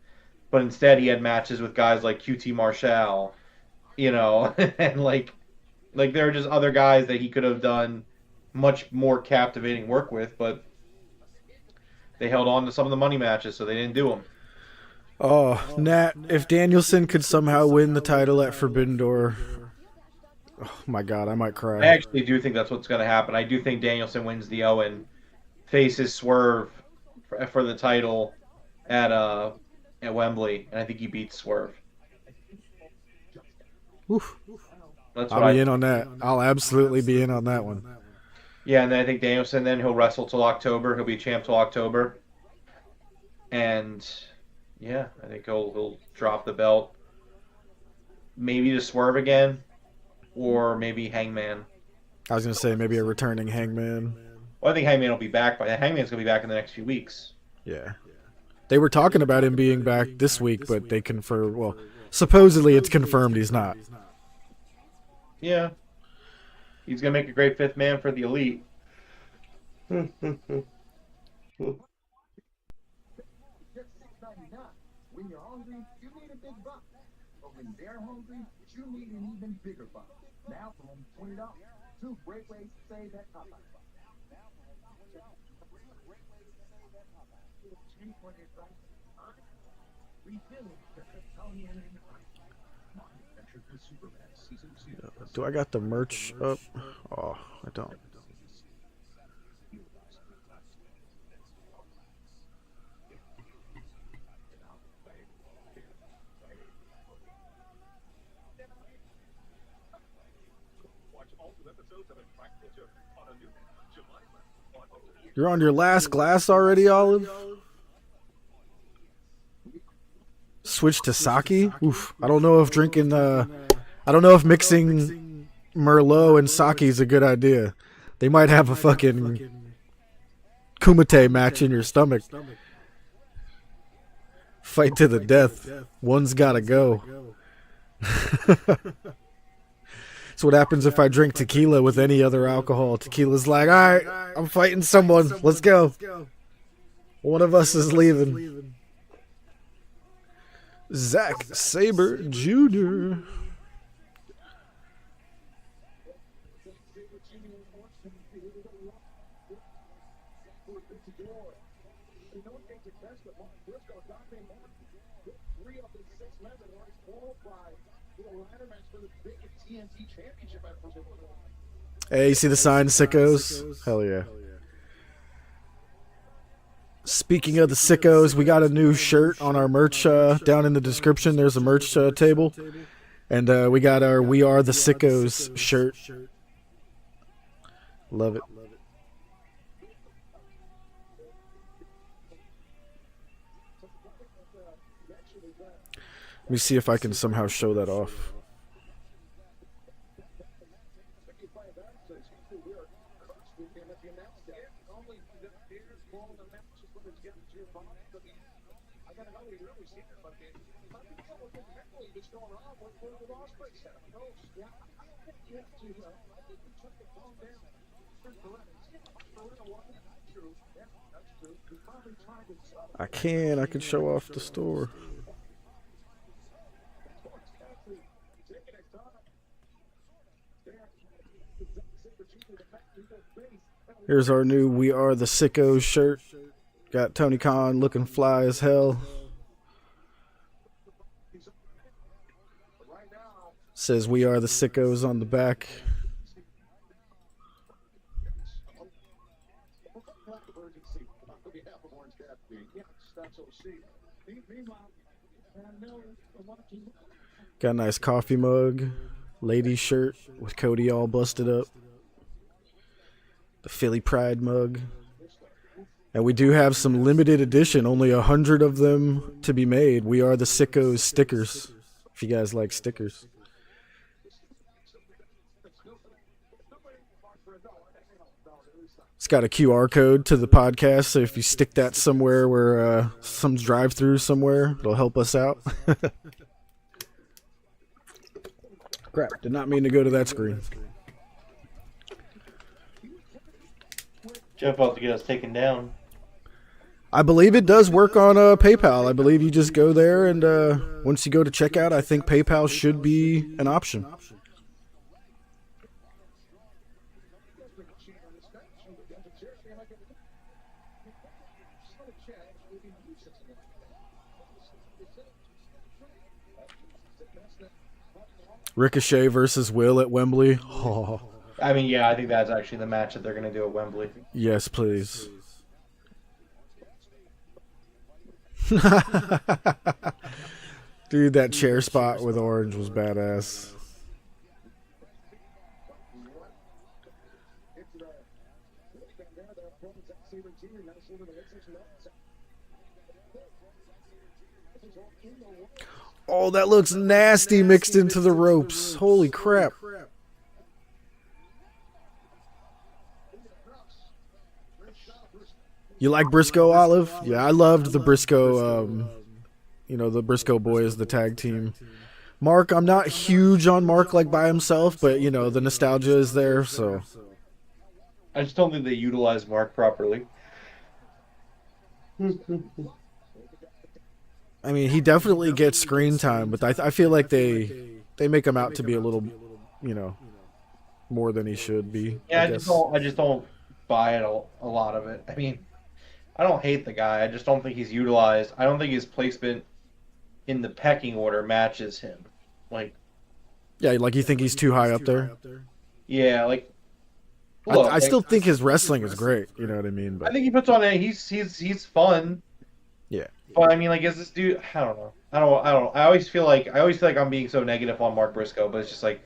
But instead he had matches with guys like QT Marshall, you know, and like there are just other guys that he could have done much more captivating work with, but they held on to some of the money matches, so they didn't do them. Oh, Nat, if Danielson could somehow win the title at Forbidden Door, oh my God, I might I cry. actually do think that's what's going to happen. I do think Danielson wins the Owen, faces Swerve for the title at Wembley, and I think he beats Swerve. Oof. That's I'll what I be in on that. I'll absolutely be in on that one. Yeah, and then I think Danielson, then he'll wrestle till October. He'll be champ till October. And yeah, I think he'll drop the belt. Maybe to Swerve again, or maybe Hangman. I was gonna say maybe a returning Hangman. Well, I think Hangman will be back, but Hangman's gonna be back in the next few weeks. Yeah. They were talking about him being back this week, but they confirmed. Well, supposedly it's confirmed he's not. Yeah, he's gonna make a great fifth man for the Elite. Just $6.99. When you're hungry, you need a big buck. But when they're hungry, you need an even bigger buck. Now for only $20. Two great ways to save that Popeye buck. Do I got the merch up? Oh, I don't. You're on your last glass already, Olive? Switch to sake? Oof. I don't know if drinking, I don't know if mixing Merlot and sake is a good idea. They might have a fucking kumite match in your stomach. Fight to the death. One's gotta go. That's what happens if I drink tequila with any other alcohol. Tequila's like, alright, I'm fighting someone. Let's go. One of us is leaving. Zack Sabre Jr. Hey, you see the sign, sickos? Hell yeah. Speaking of the sickos, we got a new shirt on our merch down in the description. There's a merch table. And we got our We Are the Sickos shirt. Love it. Let me see if I can somehow show that off. I can show off the store. Here's our new We Are the Sickos shirt. Got Tony Khan looking fly as hell. Says We Are the Sickos on the back. Got a nice coffee mug. Ladies shirt with Cody all busted up. The Philly Pride mug. And we do have some limited edition, only 100 of them to be made. We Are the Sickos stickers, if you guys like stickers. It's got a QR code to the podcast, so if you stick that somewhere where some drive-through somewhere, it'll help us out. Crap, did not mean to go to that screen. Jeff about to get us taken down. I believe it does work on PayPal. I believe you just go there, and once you go to checkout, I think PayPal should be an option. Ricochet versus Will at Wembley. Oh, I mean, yeah, I think that's actually the match that they're going to do at Wembley. yes, please. Dude, that chair spot with Orange was badass. Oh, that looks nasty mixed into the ropes. Holy crap. You like Briscoe, Olive? Yeah, I loved the Briscoe, the Briscoe boys, the tag team. Mark, I'm not huge on Mark like by himself, but, the nostalgia is there, so. I just don't think they utilize Mark properly. I mean, he definitely gets screen time, but I feel like they make him out to be a little, more than he should be. Yeah, I just don't buy it a lot of it. I mean, I don't hate the guy. I just don't think he's utilized. I don't think his placement in the pecking order matches him. Yeah, like you think he's too high up there? Yeah, look, I still think his wrestling is great. You know what I mean? But I think he puts on a he's fun. Yeah. But I mean, is this dude? I don't know. I don't. I always feel like I'm being so negative on Mark Briscoe, but it's just I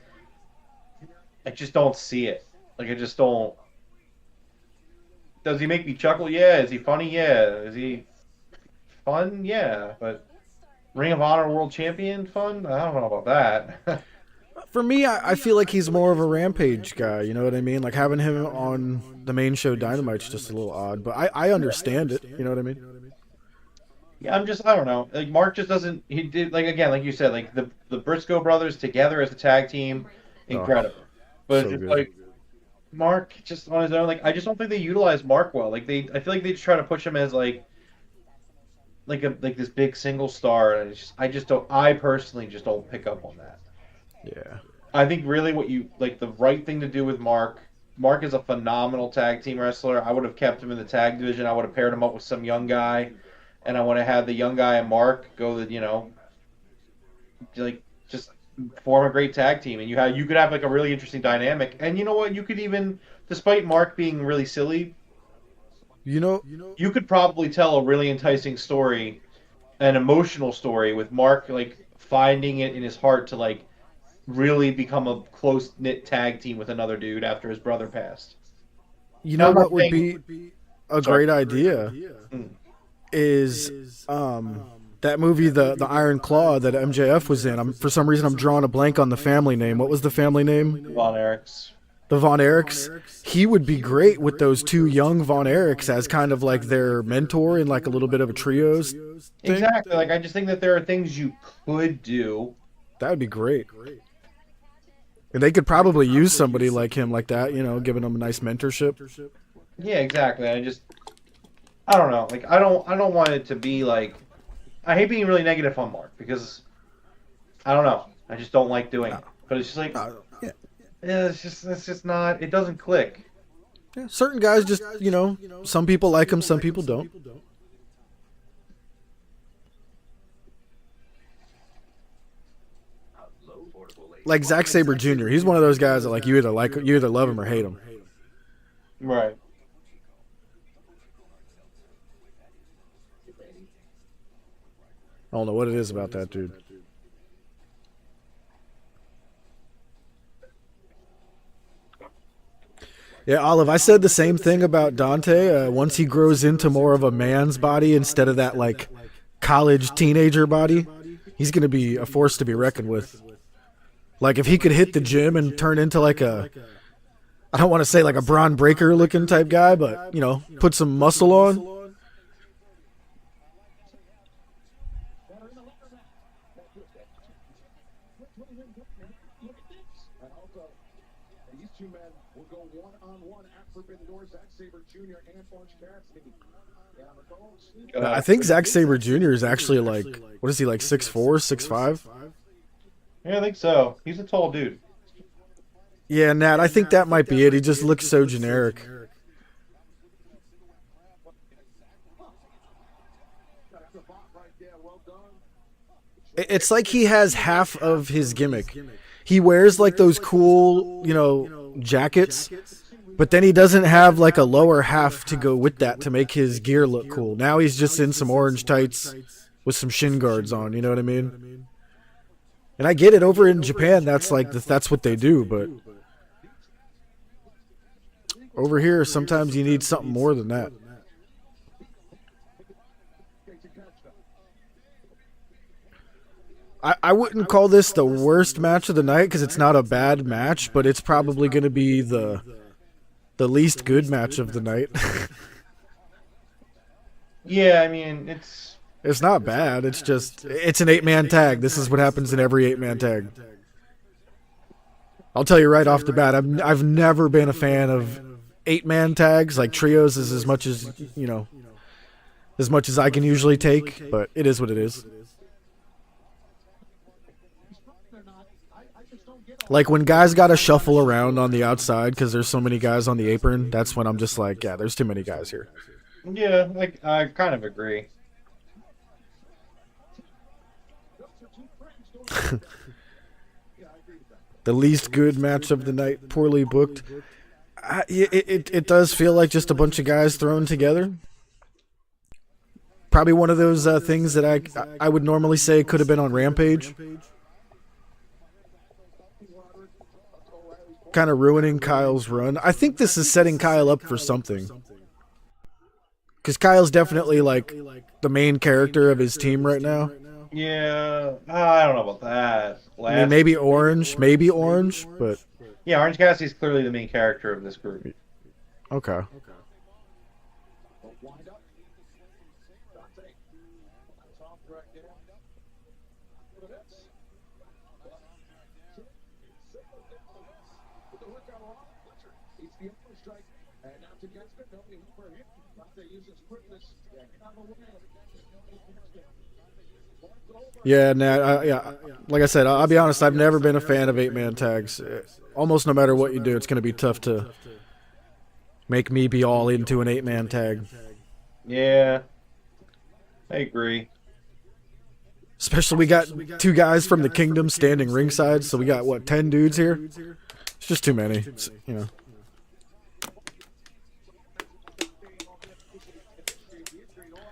just don't see it. I just don't. Does he make me chuckle? Yeah. Is he funny? Yeah. Is he fun? Yeah. But Ring of Honor World Champion fun? I don't know about that. For me, I feel like he's more of a Rampage guy. You know what I mean? Like having him on the main show Dynamite's just a little odd, but I understand it. You know what I mean? Yeah, I don't know. Mark just doesn't. He did again, like you said, the Briscoe brothers together as a tag team, incredible. But so it's good. Mark just on his own. I just don't think they utilize Mark well. I feel like they just try to push him as like this big single star, and I personally just don't pick up on that. Yeah. I think really what the right thing to do with Mark. Mark is a phenomenal tag team wrestler. I would have kept him in the tag division. I would have paired him up with some young guy. And I want to have the young guy and Mark go just form a great tag team, and you could have a really interesting dynamic. And you know what? You could even, despite Mark being really silly, you could probably tell a really enticing story, an emotional story with Mark finding it in his heart to really become a close knit tag team with another dude after his brother passed. You know what would be a great idea? Is that movie the Iron Claw that MJF was in. For some reason I'm drawing a blank on the family name. What was the family name? Von Erichs. The Von Erichs. He would be great with those two young Von Erichs as kind of their mentor in a little bit of a trios thing. Exactly. I just think that there are things you could do. That would be great. And they could probably use somebody like him like that, giving them a nice mentorship. Yeah, exactly. I don't know. I don't want it to be I hate being really negative on Mark because I don't know. I just don't like doing it. But it's just it's just not. It doesn't click. Yeah, certain guys just some people like him, some people don't. Like Zack Sabre Jr. He's one of those guys that you either love him or hate him. Right. I don't know what it is about that dude. Yeah, Olive, I said the same thing about Dante. Once he grows into more of a man's body instead of that college teenager body, he's going to be a force to be reckoned with. If he could hit the gym and turn into I don't want to say a Braun Breaker looking type guy, but put some muscle on. I think Zack Sabre Jr. is actually what is he 6'4", 6'5"? Yeah, I think so. He's a tall dude. Yeah, Nat, I think that might be it. He just looks so generic. It's like he has half of his gimmick. He wears like those cool, jackets, but then he doesn't have like a lower half to go with that to make his gear look cool. Now he's just in some orange tights with some shin guards on, you know what I mean? And I get it, over in Japan that's what they do, but over here sometimes you need something more than that. I wouldn't call this the worst match of the night because it's not a bad match, but it's probably going to be the least good match of the night. Yeah, I mean, it's not bad. It's just it's an 8-man tag. This is what happens in every 8-man tag. I'll tell you right off the bat, I've never been a fan of 8-man tags. Like trios is as much as I can usually take, but it is what it is. Like when guys got to shuffle around on the outside because there's so many guys on the apron, that's when I'm just like, yeah, there's too many guys here. Yeah, like I kind of agree. The least good match of the night, poorly booked. It does feel like just a bunch of guys thrown together. Probably one of those things that I would normally say could have been on Rampage. Kind of ruining Kyle's run. I think this is setting Kyle up for something. Because Kyle's definitely like the main character of his team right now. Yeah, I don't know about that. I mean, maybe Orange, but... Yeah, Orange Cassidy's clearly the main character of this group. Okay. Yeah, yeah. Like I said, I'll be honest. I've never been a fan of 8-man tags. Almost no matter what you do, it's going to be tough to make me be all into an 8-man tag. Yeah, I agree. Especially we got 2 guys from the Kingdom standing ringside, so we got, 10 dudes here? It's just too many,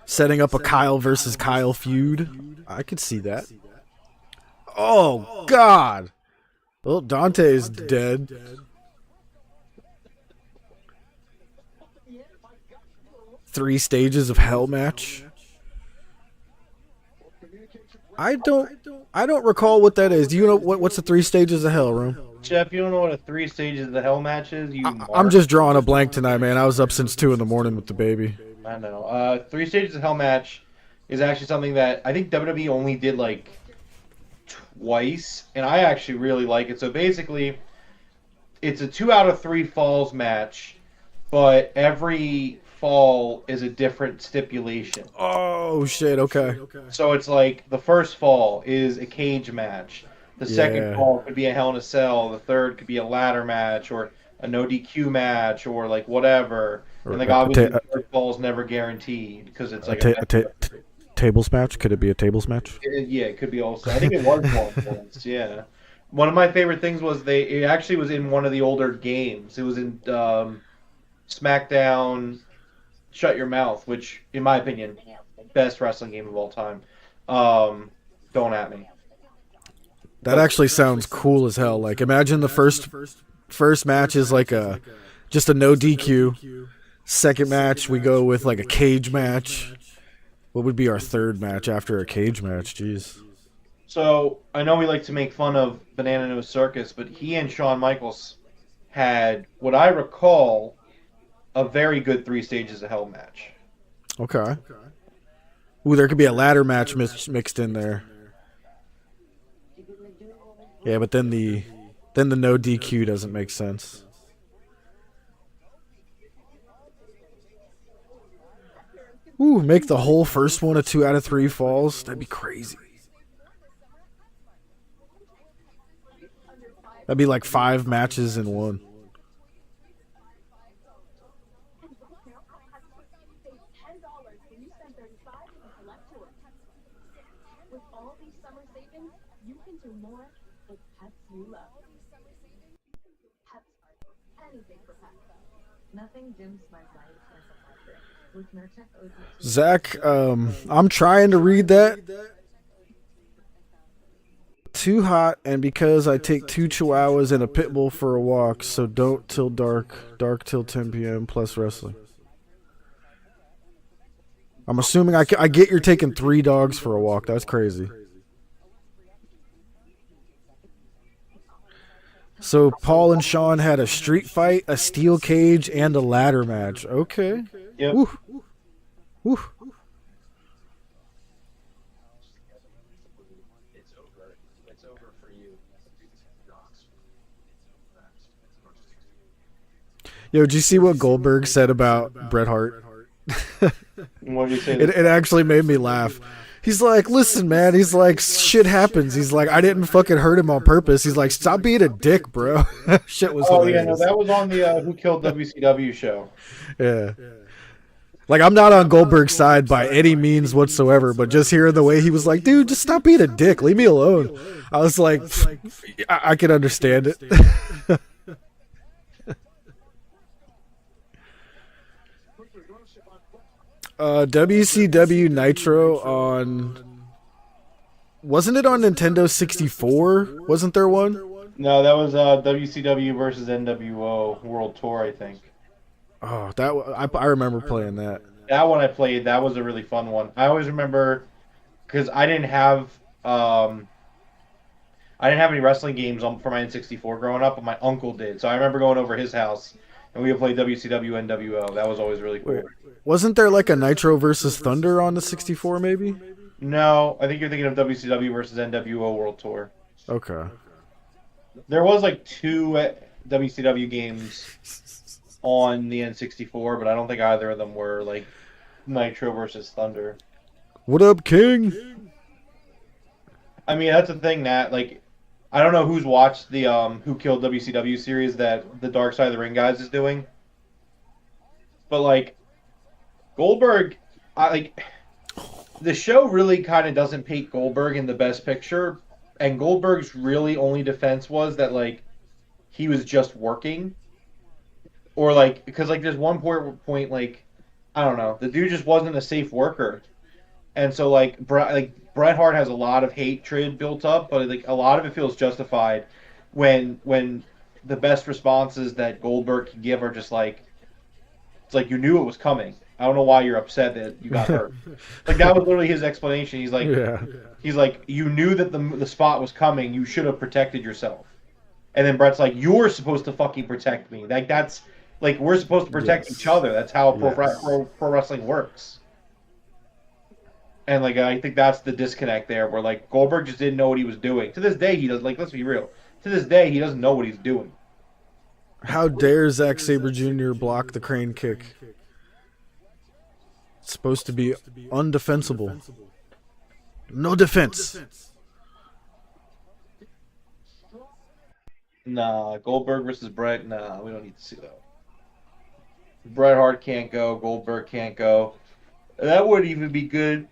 Setting up a Kyle versus Kyle feud. I could see that. Oh, God. Well, Dante's dead. Three stages of hell match. I don't recall what that is. Do you know what's the 3 stages of hell, Rome? Jeff, you don't know what a 3 stages of the hell match is? I'm just drawing a blank tonight, man. I was up since 2 in the morning with the baby. I know. 3 stages of hell match is actually something that I think WWE only did like twice, and I actually really like it. So basically, it's a 2 out of 3 falls match, but every fall is a different stipulation. Oh shit! Okay. So it's like the first fall is a cage match. The second fall could be a Hell in a Cell. The third could be a ladder match or a no DQ match or like whatever. And like obviously the third fall is never guaranteed because it's like a tables match. Could it be a tables match? Yeah, it could be also. I think it was one once. Yeah. One of my favorite things was it actually was in one of the older games. It was in SmackDown Shut Your Mouth, which in my opinion, best wrestling game of all time. Don't at me. That actually sounds cool as hell. Like imagine the first match is like just a no DQ. Second match we go with like a cage match. What would be our third match after a cage match? Jeez. So I know we like to make fun of Banana Nose Circus, but he and Shawn Michaels had what I recall a very good 3 stages of hell match. Okay. Ooh, there could be a ladder match mixed in there. Yeah, but then the no DQ doesn't make sense. Ooh, make the whole first one a 2 out of 3 falls. That'd be crazy. That'd be like 5 matches in one. you love. Anything for pets. Nothing dims my light as a heartbreak. With Nurtec ODT. Zach, I'm trying to read that. Too hot, and because I take 2 chihuahuas and a pit bull for a walk, so don't till dark till 10 p.m. plus wrestling. I'm assuming I get you're taking 3 dogs for a walk. That's crazy. So Paul and Sean had a street fight, a steel cage, and a ladder match. Okay. Yep. Woo. Woo. It's over. It's over for you. Yo, did you see what Goldberg said about Bret Hart? What did you say? It actually made me laugh. He's like, listen, man. He's like, shit happens. He's like, I didn't fucking hurt him on purpose. He's like, stop being a dick, bro. Shit was Oh hilarious. yeah, no, that was on the Who Killed WCW show. Yeah. Like, I'm not on Goldberg's side by any means whatsoever, but just hearing the way he was like, dude, just stop being a dick. Leave me alone. I was like, I can understand it. WCW Nitro on... Wasn't it on Nintendo 64? Wasn't there one? No, that was WCW versus NWO World Tour, I think. Oh, I remember playing that. That one I played. That was a really fun one. I always remember because I didn't have any wrestling games for my N64 growing up, but my uncle did. So I remember going over his house and we would play WCW NWO. That was always really cool. Wait, wasn't there like a Nitro versus Thunder on the 64 maybe? No, I think you're thinking of WCW versus NWO World Tour. Okay. There was like 2 WCW games on the N64, but I don't think either of them were like Nitro versus Thunder. What up, King? I mean, that's the thing, Nat. Like, I don't know who's watched the Who Killed WCW series that the Dark Side of the Ring guys is doing, but like Goldberg, the show really kind of doesn't paint Goldberg in the best picture, and Goldberg's really only defense was that like he was just working, or like because like there's one point like I don't know, the dude just wasn't a safe worker, and so like Bret Hart has a lot of hatred built up, but like a lot of it feels justified when the best responses that Goldberg can give are just like, it's like you knew it was coming. I don't know why you're upset that you got hurt. Like that was literally his explanation. He's like, he's like, you knew that the spot was coming. You should have protected yourself. And then Bret's like, you're supposed to fucking protect me. Like that's like we're supposed to protect each other. That's how pro wrestling works. And like I think that's the disconnect there, where like Goldberg just didn't know what he was doing. To this day, he does. Like let's be real. To this day, he doesn't know what he's doing. How dare Zack Sabre Jr. block the crane kick? It's supposed to be undefensible. No defense. Nah, Goldberg versus Bret. Nah, we don't need to see that. Bret Hart can't go. Goldberg can't go. That wouldn't even be good.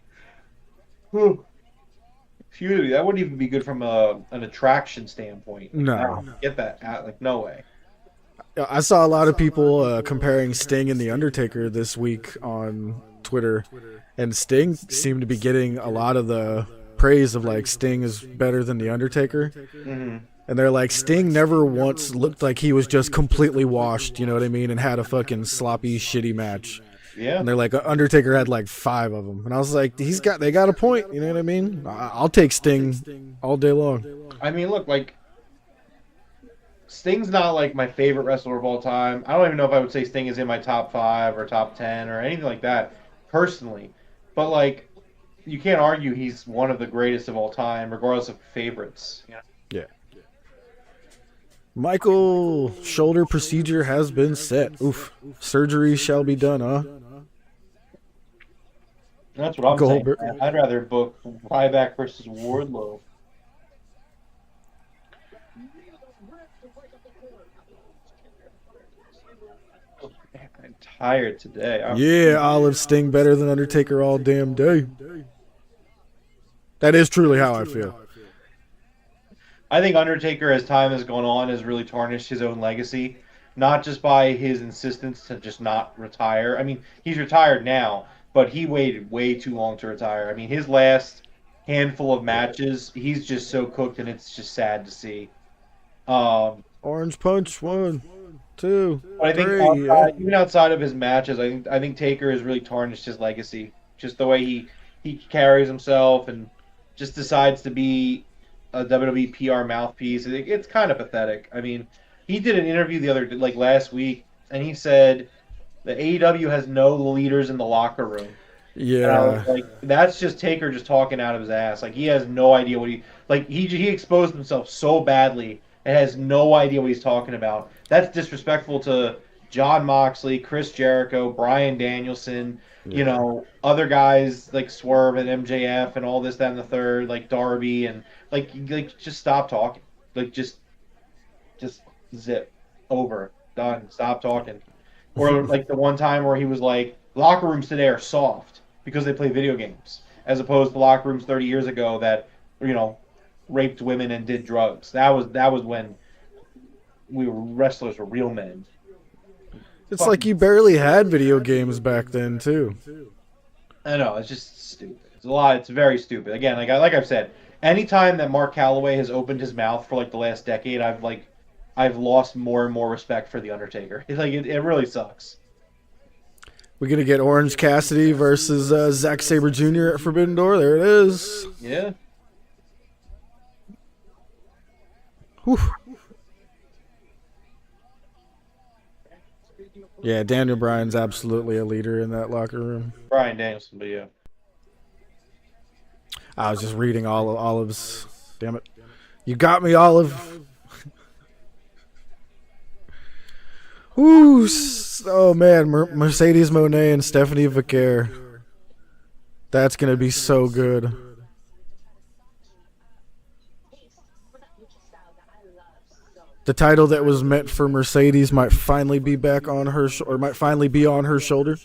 Excuse me. That wouldn't even be good from an attraction standpoint. No. I don't get that. Like no way. I saw a lot of people comparing Sting and The Undertaker this week on Twitter, and Sting seemed to be getting a lot of the praise of like Sting is better than The Undertaker. Mm-hmm. And they're like, Sting never once looked like he was just completely washed, you know what I mean, and had a fucking sloppy, shitty match. Yeah. And they're like, Undertaker had like 5 of them. And I was like, they got a point, you know what I mean? I'll take Sting all day long. I mean, look, like, Sting's not like my favorite wrestler of all time. I don't even know if I would say Sting is in my top 5 or top 10 or anything like that, personally. But, like, you can't argue he's one of the greatest of all time, regardless of favorites. Yeah. Michael, shoulder procedure has been set. Oof. Surgery shall be done, huh? That's what I'm Goldberg. saying. I'd rather book Ryback versus Wardlow. I'm tired today. Yeah, Olive Sting better than Undertaker all damn day. That is truly how I feel. I think Undertaker, as time has gone on, has really tarnished his own legacy, not just by his insistence to just not retire. I mean, he's retired now, but he waited way too long to retire. I mean, his last handful of matches, he's just so cooked, and it's just sad to see. Um, Orange Punch, 1, 2, but I think 3. even outside of his matches, I think Taker has really tarnished his legacy. Just the way he carries himself and just decides to be a WWE PR mouthpiece. It's kind of pathetic. I mean, he did an interview last week, and he said the AEW has no leaders in the locker room. And I Yeah. was like, that's just Taker just talking out of his ass. Like he has no idea what he exposed himself so badly and has no idea what he's talking about. That's disrespectful to John Moxley, Chris Jericho, Bryan Danielson, other guys like Swerve and MJF and all this, that, and the third, like Darby and just stop talking. Like just zip over, done, stop talking. Or like the one time where he was like, locker rooms today are soft because they play video games, as opposed to locker rooms 30 years ago that, raped women and did drugs. That was when wrestlers were real men. It's like you barely had video games back then, too. I know, it's just stupid. It's a lot. It's very stupid. Again, like I've said, anytime that Mark Calloway has opened his mouth for like the last decade, I've lost more and more respect for the Undertaker. It really sucks. We're going to get Orange Cassidy versus Zack Sabre Jr. at Forbidden Door. There it is. Yeah. Whew. Yeah, Daniel Bryan's absolutely a leader in that locker room. Bryan Danielson, but yeah. I was just reading all of Olive's. Damn it. You got me, Olive. Ooh, oh man, Mercedes Moné and Stephanie Vaquer. That's going to be so good. The title that was meant for Mercedes might finally be back on her, or might finally be on her shoulder.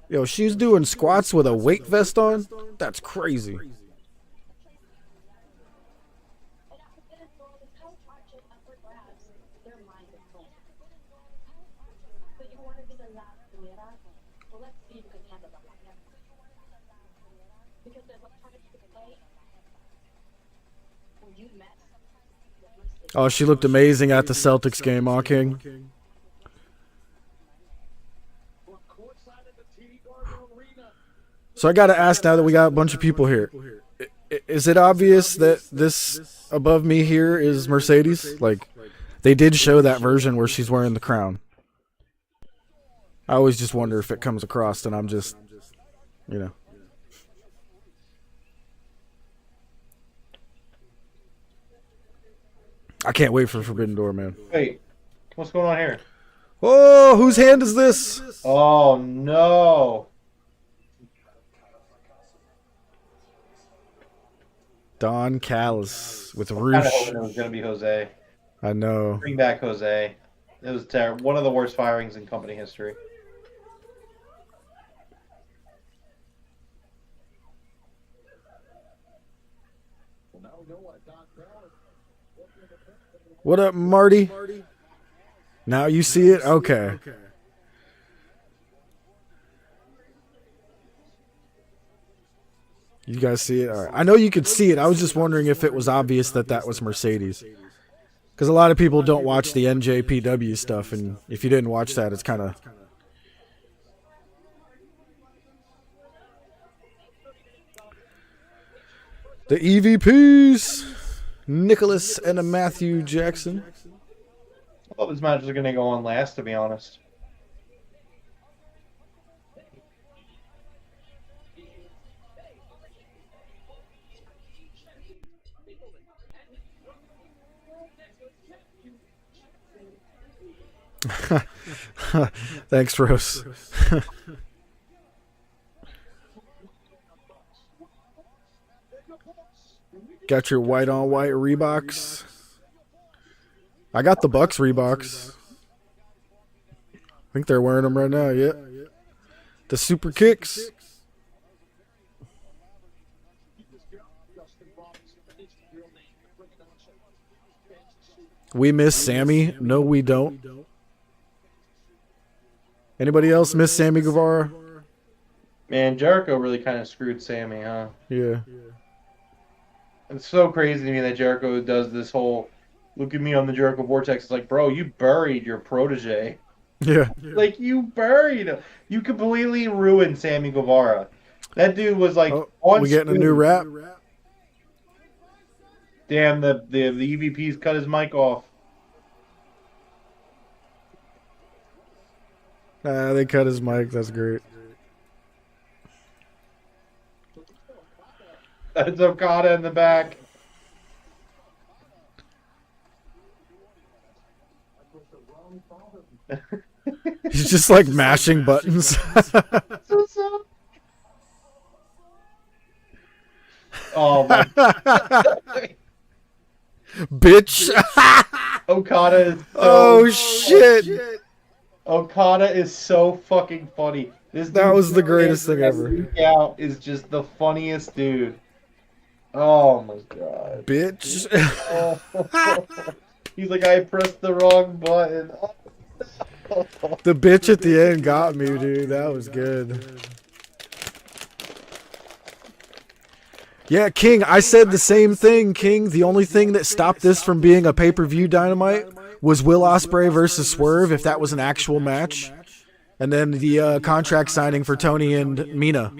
Yo, she's doing squats with a weight vest on? That's crazy. Oh, she looked amazing at the Celtics game, huh, King? So I got to ask, now that we got a bunch of people here, is it obvious that this above me here is Mercedes? Like, they did show that version where she's wearing the crown. I always just wonder if it comes across and I'm just, I can't wait for Forbidden Door, man. Wait, what's going on here? Oh, whose hand is this? Oh, no. Don Callis with I kind of Roosh. hoping it was going to be Jose. I know. Bring back Jose. It was terrible. One of the worst firings in company history. What up, Marty? Now you see it? Okay. You guys see it? All right. I know you could see it. I was just wondering if it was obvious that that was Mercedes. Because a lot of people don't watch the NJPW stuff, and if you didn't watch that, it's kind of... The EVPs, Nicholas and Matthew Jackson. I thought this match was going to go on last, to be honest. Thanks, Rose. Got your white on white Reeboks. I got the Bucks Reeboks. I think they're wearing them right now. Yeah. The super kicks. We miss Sammy. No, we don't. Anybody else miss Sammy Guevara? Man, Jericho really kind of screwed Sammy, huh? Yeah. It's so crazy to me that Jericho does this whole look at me on the Jericho Vortex. It's like, bro, you buried your protege. Yeah. Like, you buried him. You completely ruined Sammy Guevara. That dude was like, on we getting a screen. new rap? Damn, the EVP's cut his mic off. They cut his mic. That's great. That's Okada in the back. He's just like mashing buttons. Oh my Bitch. Okada is Oh shit. Okada is so fucking funny. That was the greatest thing ever. Out is just the funniest dude. Oh my god. Bitch. He's like, I pressed the wrong button. The bitch at the end got me, dude. That was good. Yeah, King, I said the same thing, King. The only thing that stopped this from being a pay-per-view Dynamite was Will Ospreay versus Swerve, if that was an actual match. And then the contract signing for Tony and Mina.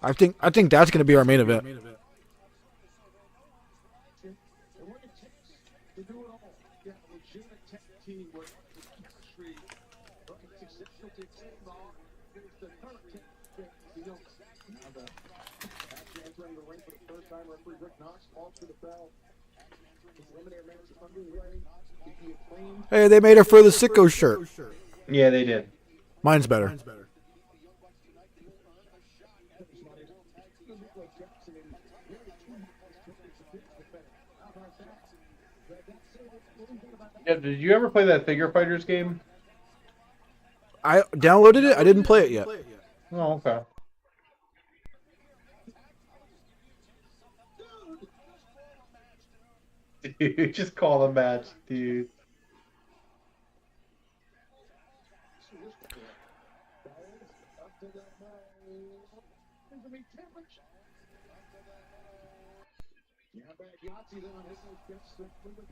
I think that's going to be our main event. Hey, they made it for the Sicko shirt. Yeah, they did. Mine's better. Yeah, did you ever play that Figure Fighters game? I downloaded it. I didn't play it yet. Oh, okay. Dude, just call the match, dude.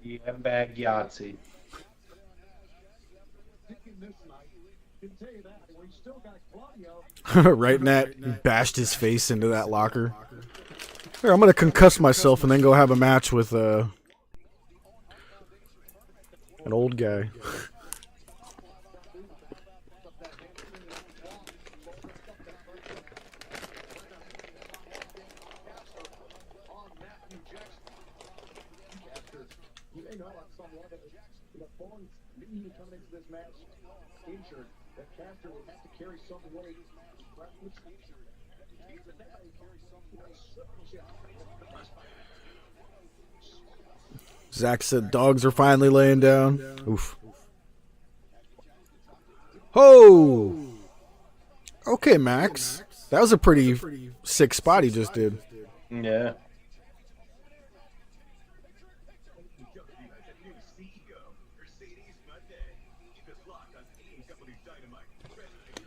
Yeah, bag Yahtzee. Right, Nat? He bashed his face into that locker. Here, I'm going to concuss myself and then go have a match with an old guy. Zach said dogs are finally laying down. Oof. Oh! Okay, Max. That was a pretty sick spot he just did. Yeah.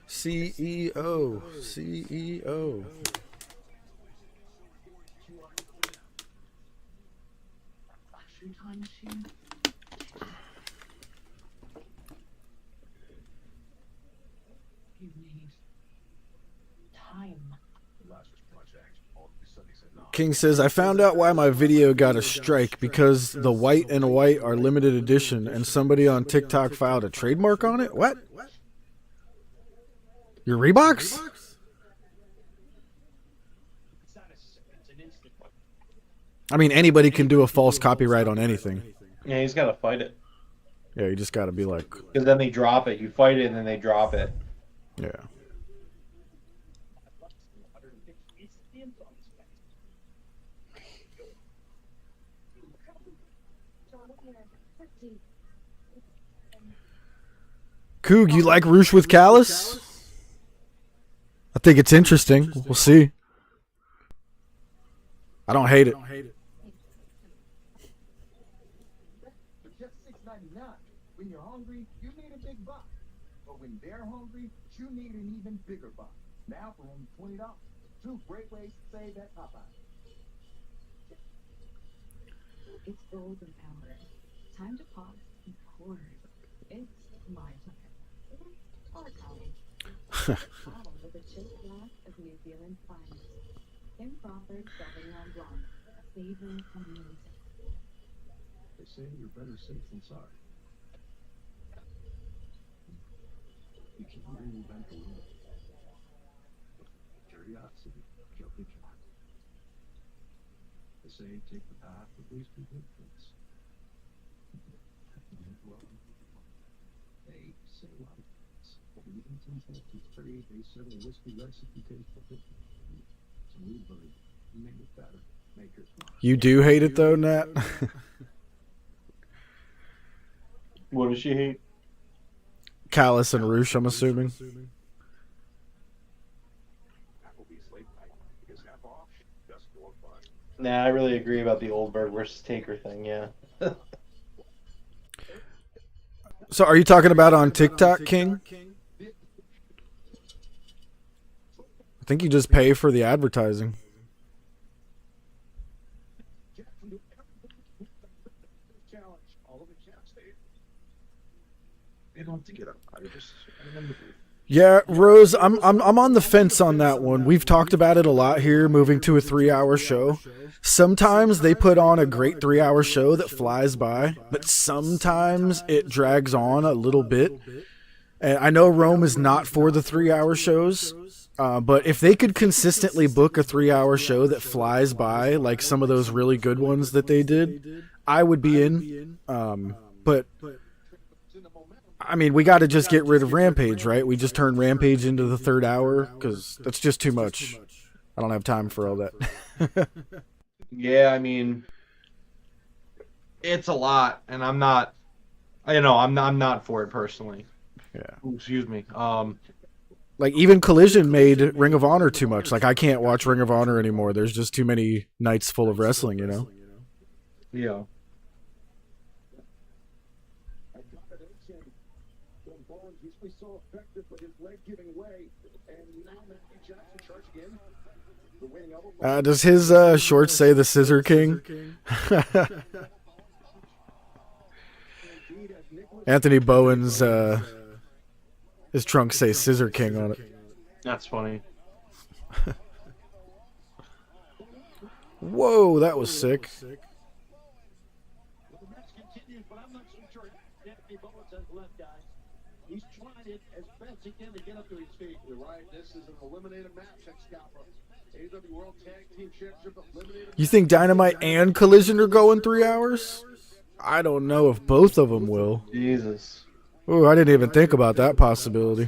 CEO. CEO. King says, I found out why my video got a strike because the white and white are limited edition and somebody on TikTok filed a trademark on it? What? Your Reeboks? I mean, anybody can do a false copyright on anything. Yeah, he's got to fight it. Yeah, you just got to be like... Because then they drop it. You fight it and then they drop it. Yeah. Coog, you like Roosh with Callis? I think it's interesting. We'll see. I don't hate it. For just $6.99. When you're hungry, you need a big box. But when they're hungry, you need an even bigger box. Now for only $20. 2 great ways to save at Popeye. It's golden hour. Time to pause and pour. It's my time. Or Colin. Bottle with a chilled glass of New Zealand finest. Improper Sauvignon Blanc. Savor and music. They say you're better safe than sorry. You can't reinvent the wheel. Curiosity killed the cat. They say take the path of least resistance. Well, they say a lot of things. But even since 1930, they said a whiskey recipe tastes for 50. So we believe make it better. Make it smart. You do hate it though, Nat? What does she hate? Callis and Roosh, I'm assuming. Applebee's late night is half off. Just for fun. Nah, I really agree about the Oldberg versus Taker thing, yeah. So are you talking about on TikTok, King? I think you just pay for the advertising. Challenge. All of the cats, they don't have to get up. I remember. Yeah, Rose, I'm on the fence on that one. We've talked about it a lot here, moving to a 3-hour show. Sometimes they put on a great 3-hour show that flies by, but sometimes it drags on a little bit. And I know Rome is not for the 3-hour shows, but if they could consistently book a 3-hour show that flies by, like some of those really good ones that they did, I would be in. But I mean, we got to just get rid of Rampage, right? We just turn Rampage into the 3rd hour because that's just too much. I don't have time for all that. Yeah, I mean, it's a lot, and I'm not for it personally. Yeah. Ooh, excuse me. Like, even Collision made Ring of Honor too much. Like, I can't watch Ring of Honor anymore. There's just too many nights full of wrestling, you know? Yeah. Usually so effective, but his leg giving way, and now Matthew Jackson charge again. The winning elbow. Does his shorts say the Scissor King? Anthony Bowen's his trunks say Scissor King on it. That's funny. Whoa, that was sick. The match continues, but I'm not so sure Anthony Bowens has left, guys. He's trying it as best he can to get up to his feet. You're right. This is an eliminated match at Scalper. AEW World Tag Team Championship eliminated. You think Dynamite and Collision are going 3 hours? I don't know if both of them will. Jesus. Ooh, I didn't even think about that possibility.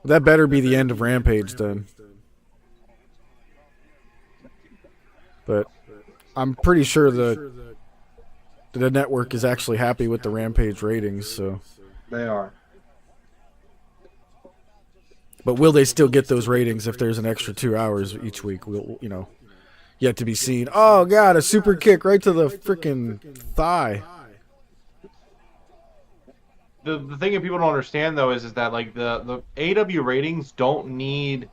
That better be the end of Rampage then. But I'm pretty sure the network is actually happy with the Rampage ratings, so. They are. But will they still get those ratings if there's an extra 2 hours each week? We'll, yet to be seen. Oh God, a super kick right to the freaking thigh. The thing that people don't understand though is that like the AEW ratings don't need.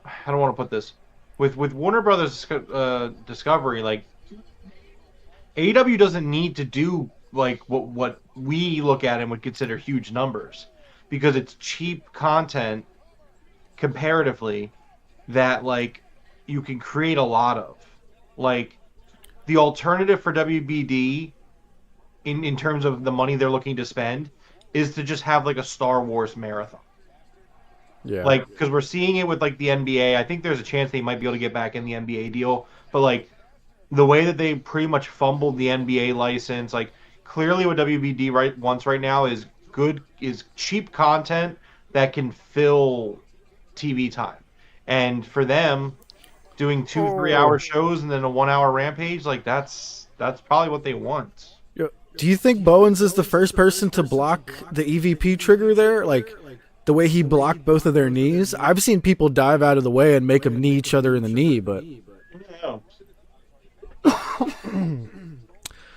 I don't want to put this with Warner Brothers Discovery, like AEW doesn't need to do like what we look at and would consider huge numbers, because it's cheap content comparatively that like you can create a lot of. Like the alternative for WBD in terms of the money they're looking to spend is to just have like a Star Wars marathon. Yeah. Like, because we're seeing it with like the NBA. I think there's a chance they might be able to get back in the NBA deal, but like the way that they pretty much fumbled the NBA license, like clearly what WBD wants right now is cheap content that can fill TV time. And for them, doing 2 3-hour shows and then a 1-hour Rampage, like that's probably what they want. Yep. Do you think Bowens is the first person to block the EVP trigger there? Like, the way he blocked both of their knees? I've seen people dive out of the way and make them knee each other in the knee, but Yeah.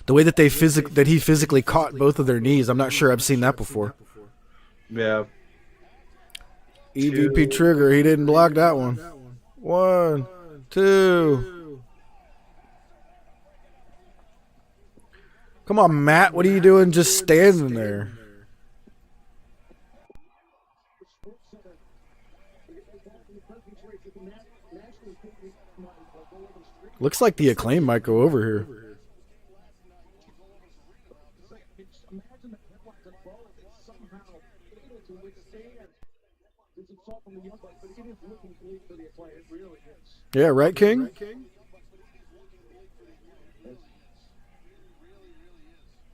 the way that he physically caught both of their knees, I'm not sure I've seen that before. Yeah. EVP trigger, he didn't block that one. 1, 2. Come on, Matt, what are you doing just standing there? Looks like the Acclaim might go over here. Imagine the headlines of Bowens is somehow able to withstand this assault from the Young Bucks, but it is looking bleak for the Acclaim. It really is. Yeah, right, King?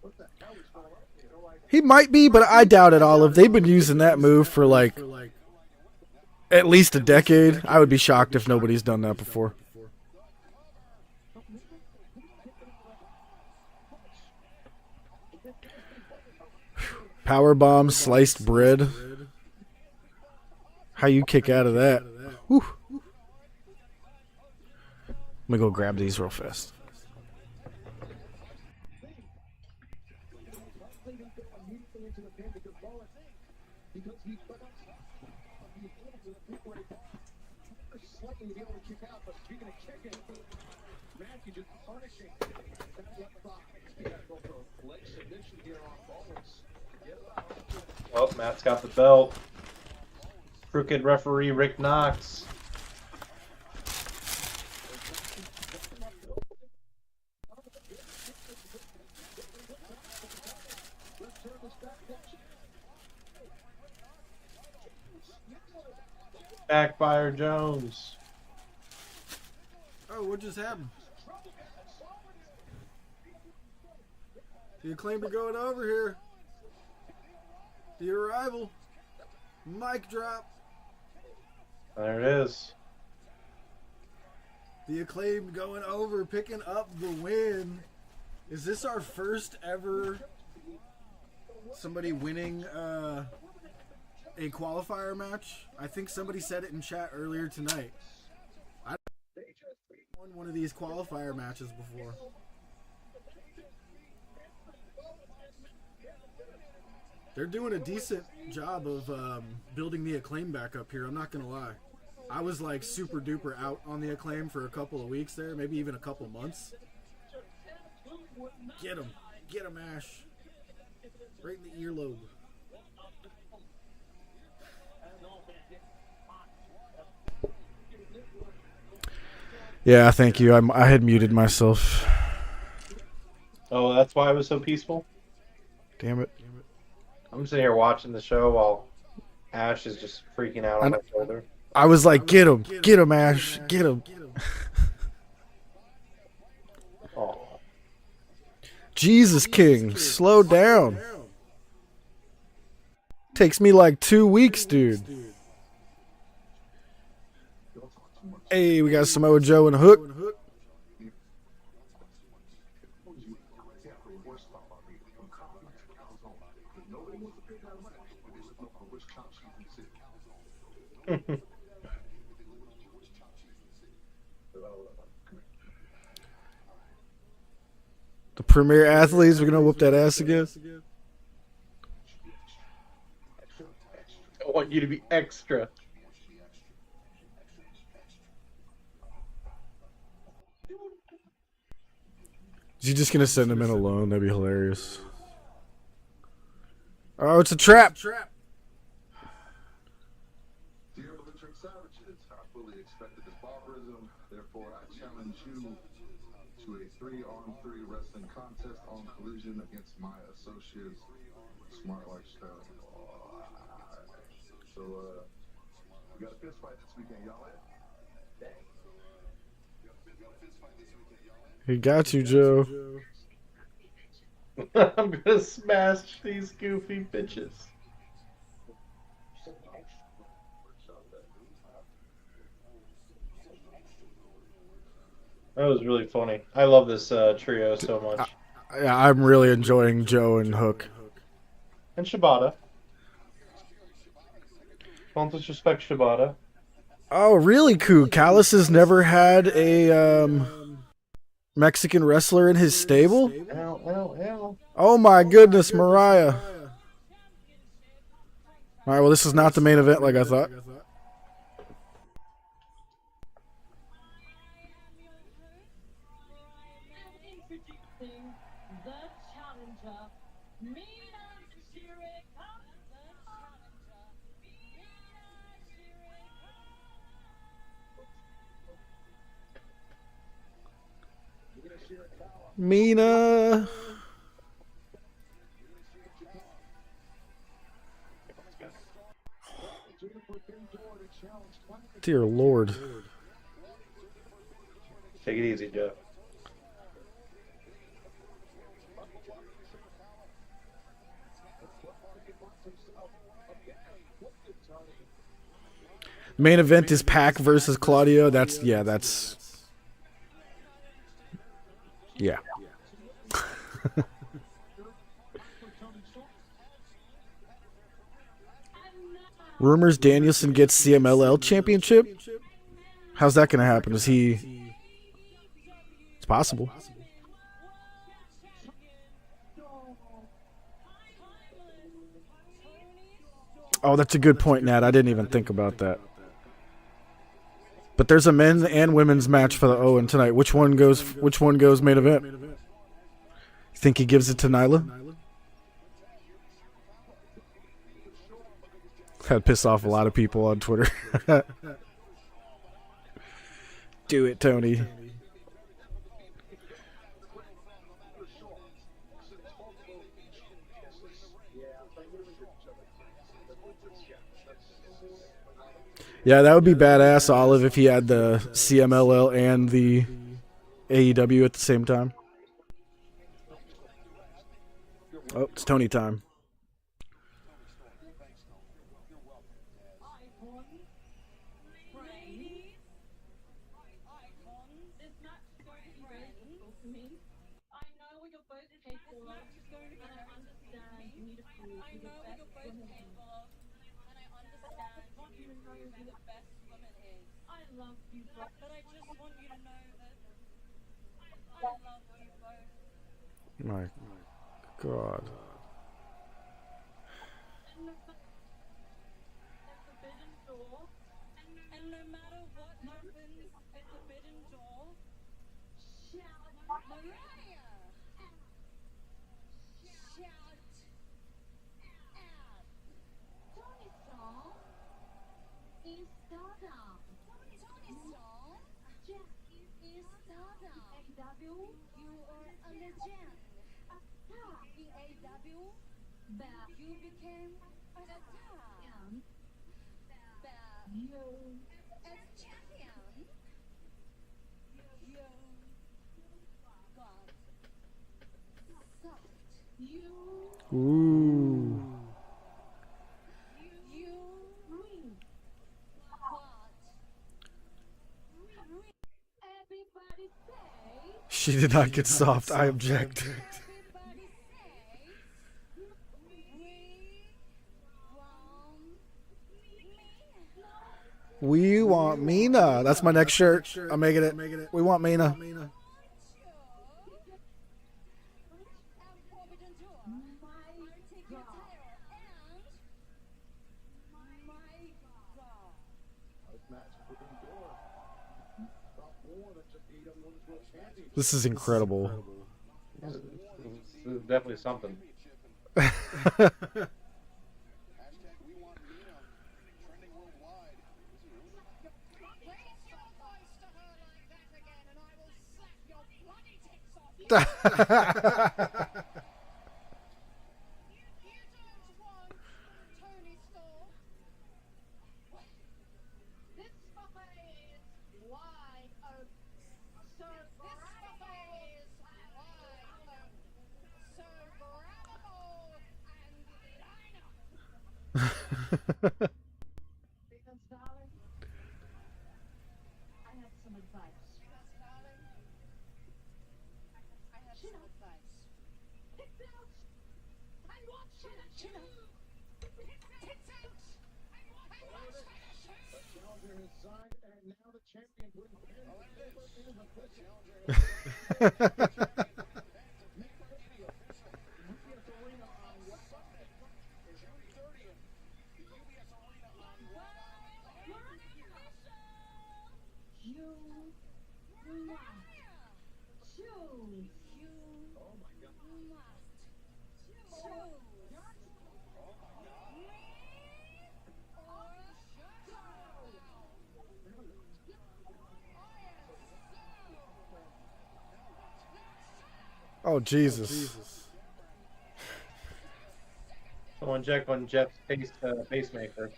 What the hell is going on? You know, like, He might be, but I doubt it, Olive. They've been using that move for like at least a decade. I would be shocked if nobody's done that before. Power bomb, sliced bread. How you kick out of that? Whew. Let me go grab these real fast. Well, Matt's got the belt. Crooked referee Rick Knox. Backfire Jones. Oh, what just happened? The Acclaim are going over here. The Arrival. Mic drop. There it is. The Acclaim going over, picking up the win. Is this our first ever somebody winning a qualifier match? I think somebody said it in chat earlier tonight. I won one of these qualifier matches before. They're doing a decent job of building the Acclaim back up here, I'm not going to lie. I was like super duper out on the Acclaim for a couple of weeks there, maybe even a couple months. Get him. Get him, Ash. Right in the earlobe. Yeah, thank you. I had muted myself. Oh, that's why it was so peaceful? Damn it. I'm sitting here watching the show while Ash is just freaking out on my shoulder. I was like, get him. Get him, Ash. Get him. Oh. Jesus, King. Slow down. Takes me like 2 weeks, dude. Hey, we got Samoa Joe and Hook. The premier athletes, we're gonna whoop that ass again. I want you to be extra. Is he just gonna send him in alone? That'd be hilarious. Oh, it's a trap. Dear belligerent savages, I fully expected this barbarism. Therefore, I challenge you to a 3-on-3 wrestling contest on Collision against my associates, Smart Lifestyle. So, we got a fist fight this weekend, y'all. He got you, Joe. I'm gonna smash these goofy bitches. That was really funny. I love this trio so much. Yeah, I'm really enjoying Joe and Hook. And Shibata. Don't disrespect Shibata. Oh, really cool. Callis has never had a Mexican wrestler in his stable? Ow. Oh my goodness, Mariah. Alright, well, this is not the main event like I thought. Introducing the challenger, Mina Shirika. Mina. Dear Lord. Take it easy, Joe. Main event is Pac versus Claudio. That's. Yeah. Rumors Danielson gets CMLL championship? How's that going to happen? Is he... It's possible. Oh, that's a good point, Nat. I didn't even think about that. But there's a men's and women's match for the Owen tonight. Which one goes main event? You think he gives it to Nyla? That pissed off a lot of people on Twitter. Do it, Tony. Yeah, that would be badass, Olive, if he had the CMLL and the AEW at the same time. Oh, it's Tony time. My God. And no matter what opens at Forbidden Door, shout Mariah! Shout out! Tony Storm is Stardom. Tony Storm Jack is Stardom. AW, you are a legend. A star in AW, that you became a star. That you as champion, you got soft. You Ooh. win. Everybody say. She did not get soft. I object. Everybody say. We want Mina. That's my next shirt. I'm making it. We want Mina. This is incredible. This is definitely something. Because, darling, I have some advice. Challenger has signed, and now the champion brings pen to paper and the official. Oh Jesus! Someone check on Jeff's pacemaker.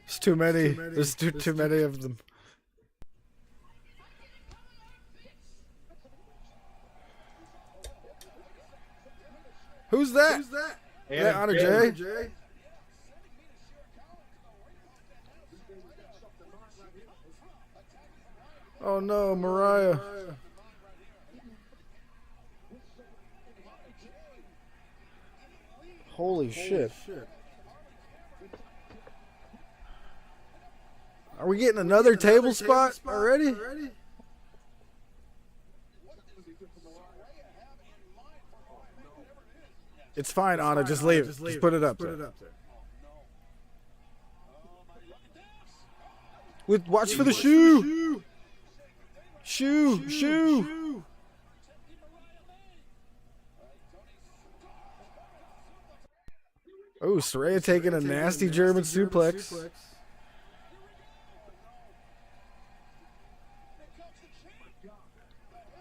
It's too many. There's too many of them. Who's that? Is that Honor Jay? Oh no, Mariah. Holy shit. Are we getting another table spot already? It's fine, Anna. Just leave it. Just put it up there. Watch for the shoe. Shoe. Oh, Saraya taking a nasty German suplex.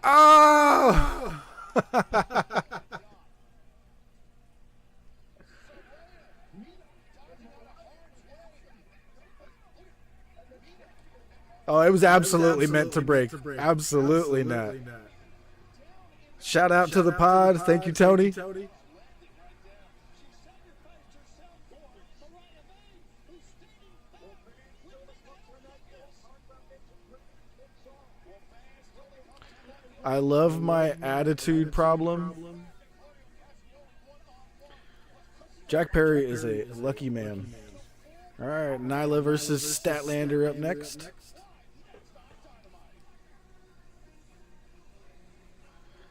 Oh! Oh, it was absolutely meant to break. Absolutely not. Shout out to the pod. Thank you, Tony. I love my attitude problem. Jack Perry is a lucky man. All right, Nyla versus Statlander up next.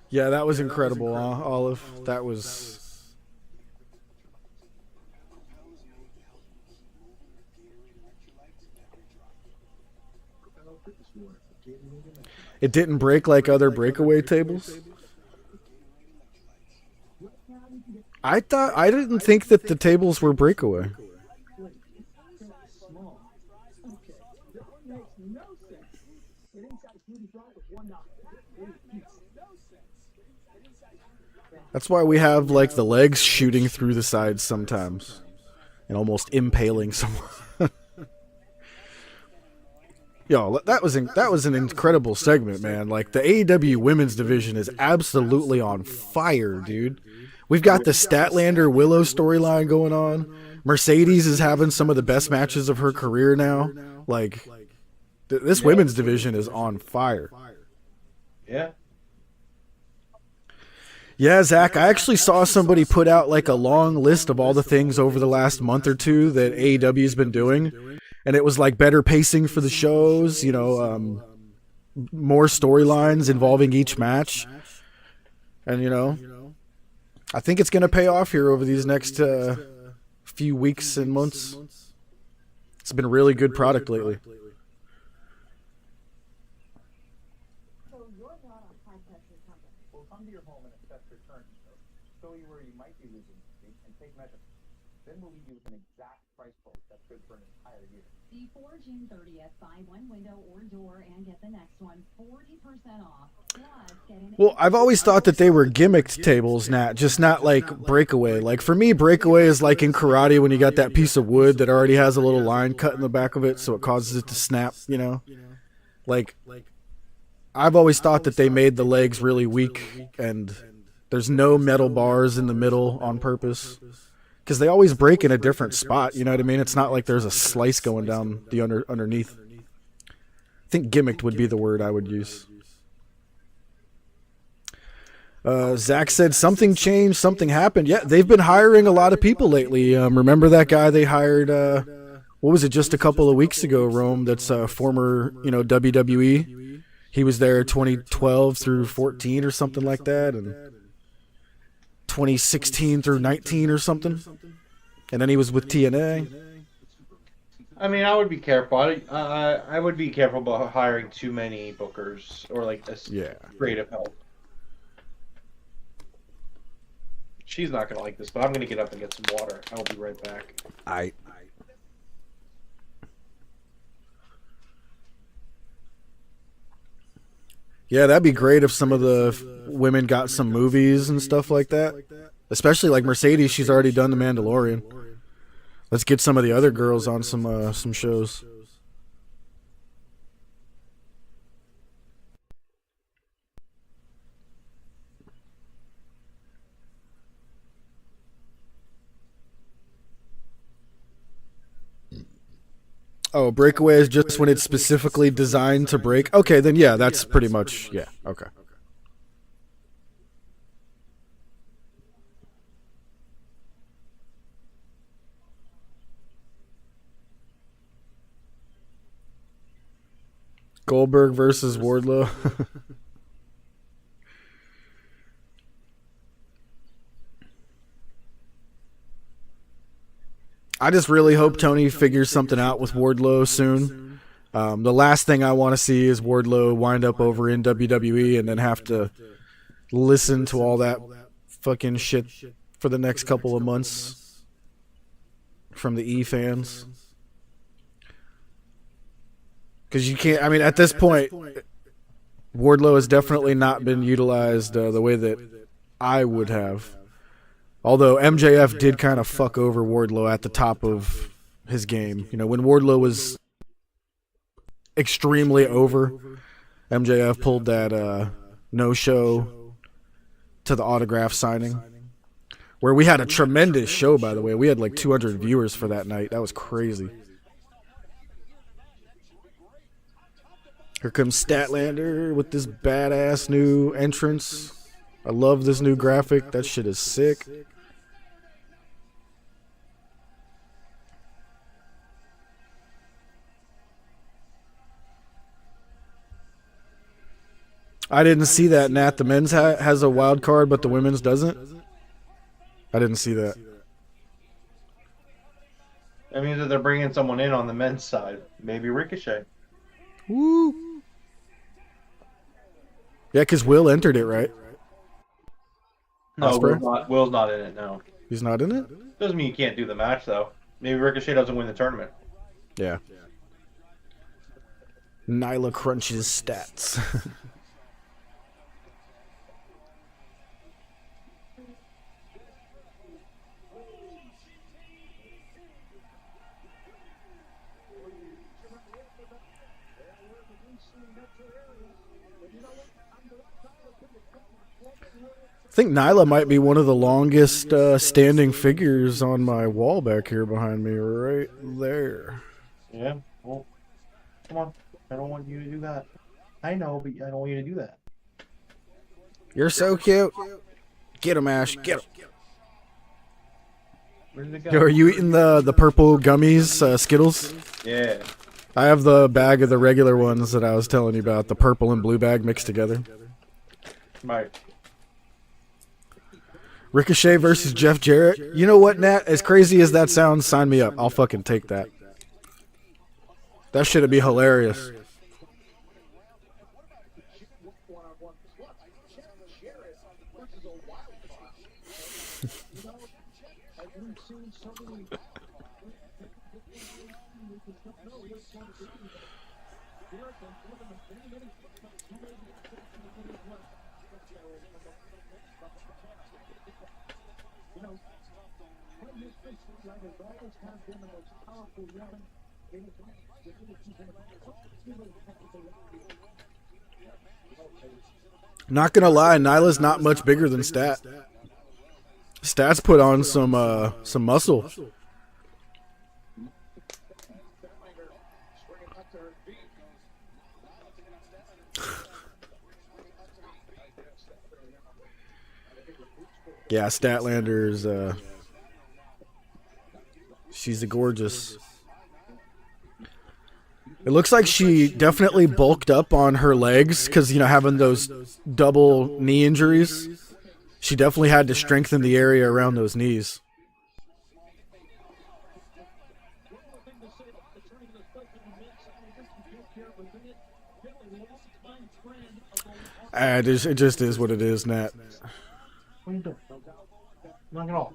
Yeah, that was incredible, Olive. That was... It didn't break like other breakaway tables. I didn't think that the tables were breakaway. That's why we have like the legs shooting through the sides sometimes and almost impaling someone. Yo, that was an incredible segment, man. Like the AEW women's division is absolutely on fire, dude. We've got the Statlander Willow storyline going on. Mercedes is having some of the best matches of her career now. Like this women's division is on fire. Yeah. Yeah, Zach, I actually saw somebody put out like a long list of all the things over the last month or two that AEW's been doing. And it was like better pacing for the shows, you know, more storylines involving each match. And, you know, I think it's going to pay off here over these next few weeks and months. It's been a really good product lately. So you're not a high-pressure company. We'll come to your home and assess your current scope, show you where you might be losing weight, and take measurements. Then we'll leave you with an exact price quote that's good for an entire year. Before June 30th, buy one window or door and get the next one 40% off. Plus, get an Well, I've always thought that they were gimmicked tables, just not like breakaway. Like for me, breakaway is like in karate when you got that piece of wood that already has a little line cut in the back of it, so it causes it to snap, you know? Like, I've always thought that they made the legs really weak and there's no metal bars in the middle on purpose. Because they always break in a different spot, you know what I mean? It's not like there's a slice going down the underneath. I think gimmicked would be the word I would use. Zach said something changed, something happened. Yeah, they've been hiring a lot of people lately. Remember that guy they hired? What was it? Just a couple of weeks ago, Rome. That's former, WWE. He was there 2012 through 14 or something like that, and 2016 through 19 or something. And then he was with TNA. I mean, I would be careful. I would be careful about hiring too many bookers or like creative help. She's not gonna like this, but I'm gonna get up and get some water. I will be right back. Yeah, that'd be great if some of the women got some movies and stuff like that. Especially like Mercedes, she's already done The Mandalorian. Let's get some of the other girls on some shows. Oh, breakaway is just when it's specifically designed to break. Okay, then yeah, that's pretty much, yeah, okay. Goldberg versus Wardlow. I just really hope Tony figures something out with Wardlow soon. The last thing I want to see is Wardlow wind up over in WWE and then have to listen to all that fucking shit for the next couple of months from the E fans. Because you can't, I mean, at this point, Wardlow has definitely not been utilized the way that I would have. Although MJF did kind of fuck over Wardlow at the top of his game. You know, when Wardlow was extremely over, MJF pulled that no-show to the autograph signing. Where we had a tremendous show, by the way. We had like 200 viewers for that night. That was crazy. Here comes Statlander with this badass new entrance. I love this new graphic. That shit is sick. I didn't see that, Nat. The men's has a wild card, but the women's doesn't. I didn't see that. That means that they're bringing someone in on the men's side. Maybe Ricochet. Woo. Yeah, because Will entered it, right? No, Ospreay? Will's not in it, no. He's not in it? Doesn't mean you can't do the match, though. Maybe Ricochet doesn't win the tournament. Yeah. Nyla crunches stats. I think Nyla might be one of the longest standing figures on my wall back here behind me, right there. Yeah, well, come on. I don't want you to do that. I know, but I don't want you to do that. You're so cute. Get him, Ash. Get him. Where did it go? Yo, are you eating the purple gummies, Skittles? Yeah. I have the bag of the regular ones that I was telling you about, the purple and blue bag mixed together. Right. Ricochet versus Jeff Jarrett. You know what, Nat? As crazy as that sounds, sign me up. I'll fucking take that. That shit'd be hilarious. Not gonna lie, Nyla's not much bigger than Stat. Stat's put on some muscle. Yeah, Statlander's she's a gorgeous. It looks like she definitely bulked up on her legs because, you know, having those double knee injuries, she definitely had to strengthen the area around those knees. It just is what it is, Nat. What are you doing? Knock it off.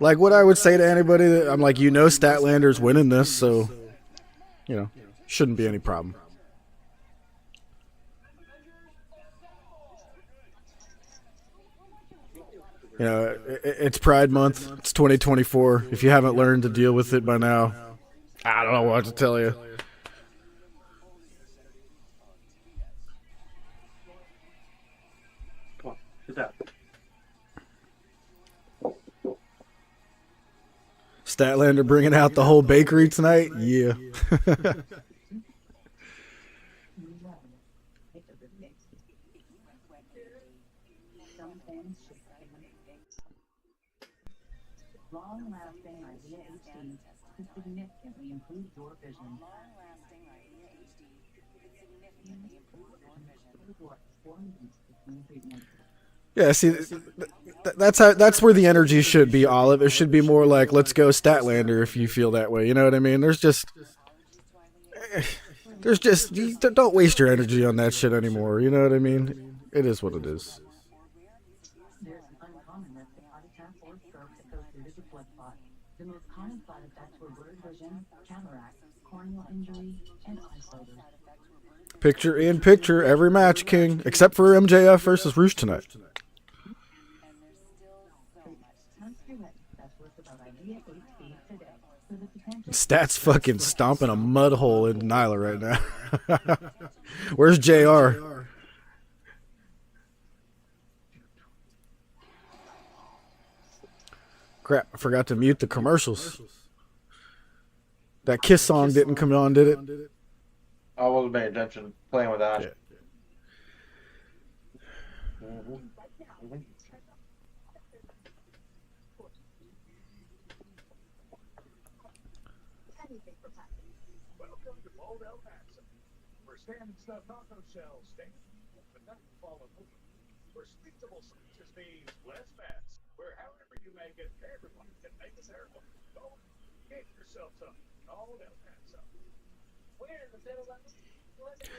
Like what I would say to anybody, that I'm like, you know, Statlander's winning this, so, you know, shouldn't be any problem. You know, it's Pride Month. It's 2024. If you haven't learned to deal with it by now, I don't know what to tell you. Come on, get that. Statlander bringing out the whole bakery tonight? Yeah. Long-lasting idea HD could significantly improve your vision. Yeah, see, that's where the energy should be, Olive. It should be more like, let's go Statlander if you feel that way. You know what I mean? There's just, you don't waste your energy on that shit anymore. You know what I mean? It is what it is. There's an uncommon risk of heart attack or stroke associated with blood clot. The most common side effects were blurred vision, cataract, corneal injury, and eye floaters. Picture in picture every match, King, except for MJF versus Roosh tonight. Stats fucking stomping a mud hole in Nyla right now. Where's JR? Crap, I forgot to mute the commercials. That Kiss song didn't come on, did it? I wasn't paying attention. Playing with that. Yeah. Welcome to Old El Paso, where standing stuff taco shells stand, but nothing fall apart. Where speakable just means less mess. Where however you make it, everyone can make it their own. Go get yourself some Old El Paso. Where in the middle of it?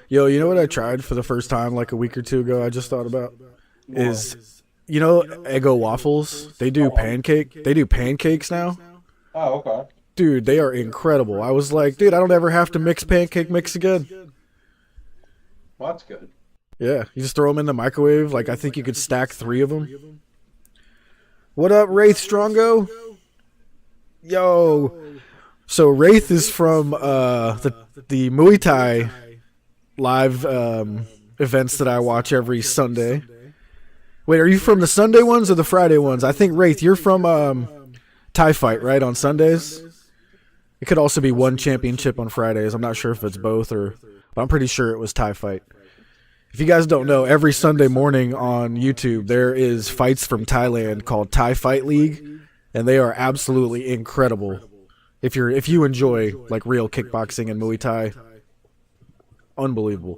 Yo, you know what I tried for the first time like a week or two ago? I just thought about is, you know, Eggo waffles. They do pancakes now. Oh, okay. Dude, they are incredible. I was like, dude, I don't ever have to mix pancake mix again. Well, that's good. Yeah, you just throw them in the microwave. Like, I think you could stack 3 of them. What up, Wraith Strongo? Yo. So Wraith is from the Muay Thai live events that I watch every Sunday. Wait, are you from the Sunday ones or the Friday ones? I think, Wraith, you're from Thai Fight, right, on Sundays? It could also be One Championship on Fridays. I'm not sure if it's both, but I'm pretty sure it was Thai Fight. If you guys don't know, every Sunday morning on YouTube, there is fights from Thailand called Thai Fight League, and they are absolutely incredible. If you enjoy like real kickboxing and Muay Thai, unbelievable.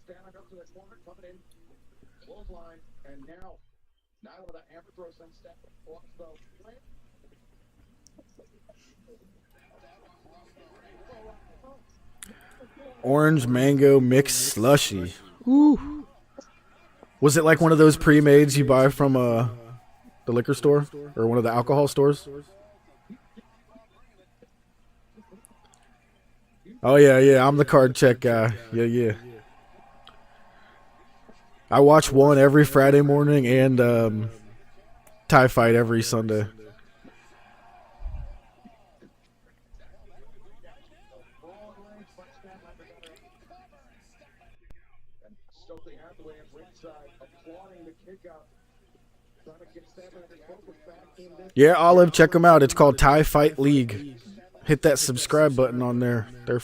Standing up to the corner, coming in, clothesline, and now Nyla with a hammer throw, some step, walks the plant. Orange mango mix slushy. Ooh. Was it like one of those pre-mades you buy from the liquor store or one of the alcohol stores? Oh yeah, I'm the card check guy. Yeah. I watch one every Friday morning and Thai Fight every Sunday. And Stokely Hathaway at ringside applauding the kick out. Trying to get Statlander focus back in this. Yeah, Olive, check them out. It's called Thai Fight League. Hit that subscribe button on there. They're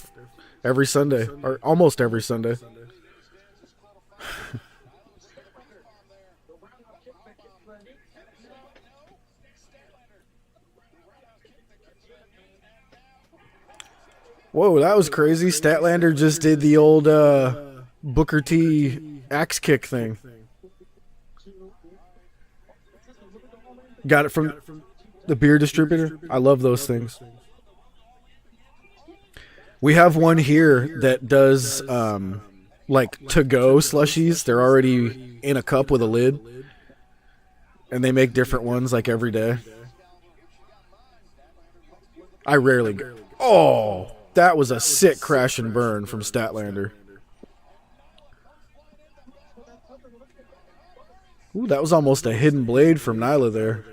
every Sunday, or almost every Sunday. Whoa, that was crazy. Statlander just did the old Booker T axe kick thing. Got it from the beer distributor. I love those things. We have one here that does like to-go slushies. They're already in a cup with a lid. And they make different ones like every day. I rarely go. Oh, that was a sick crash and burn from Statlander. Ooh, that was almost a hidden blade from Nyla there.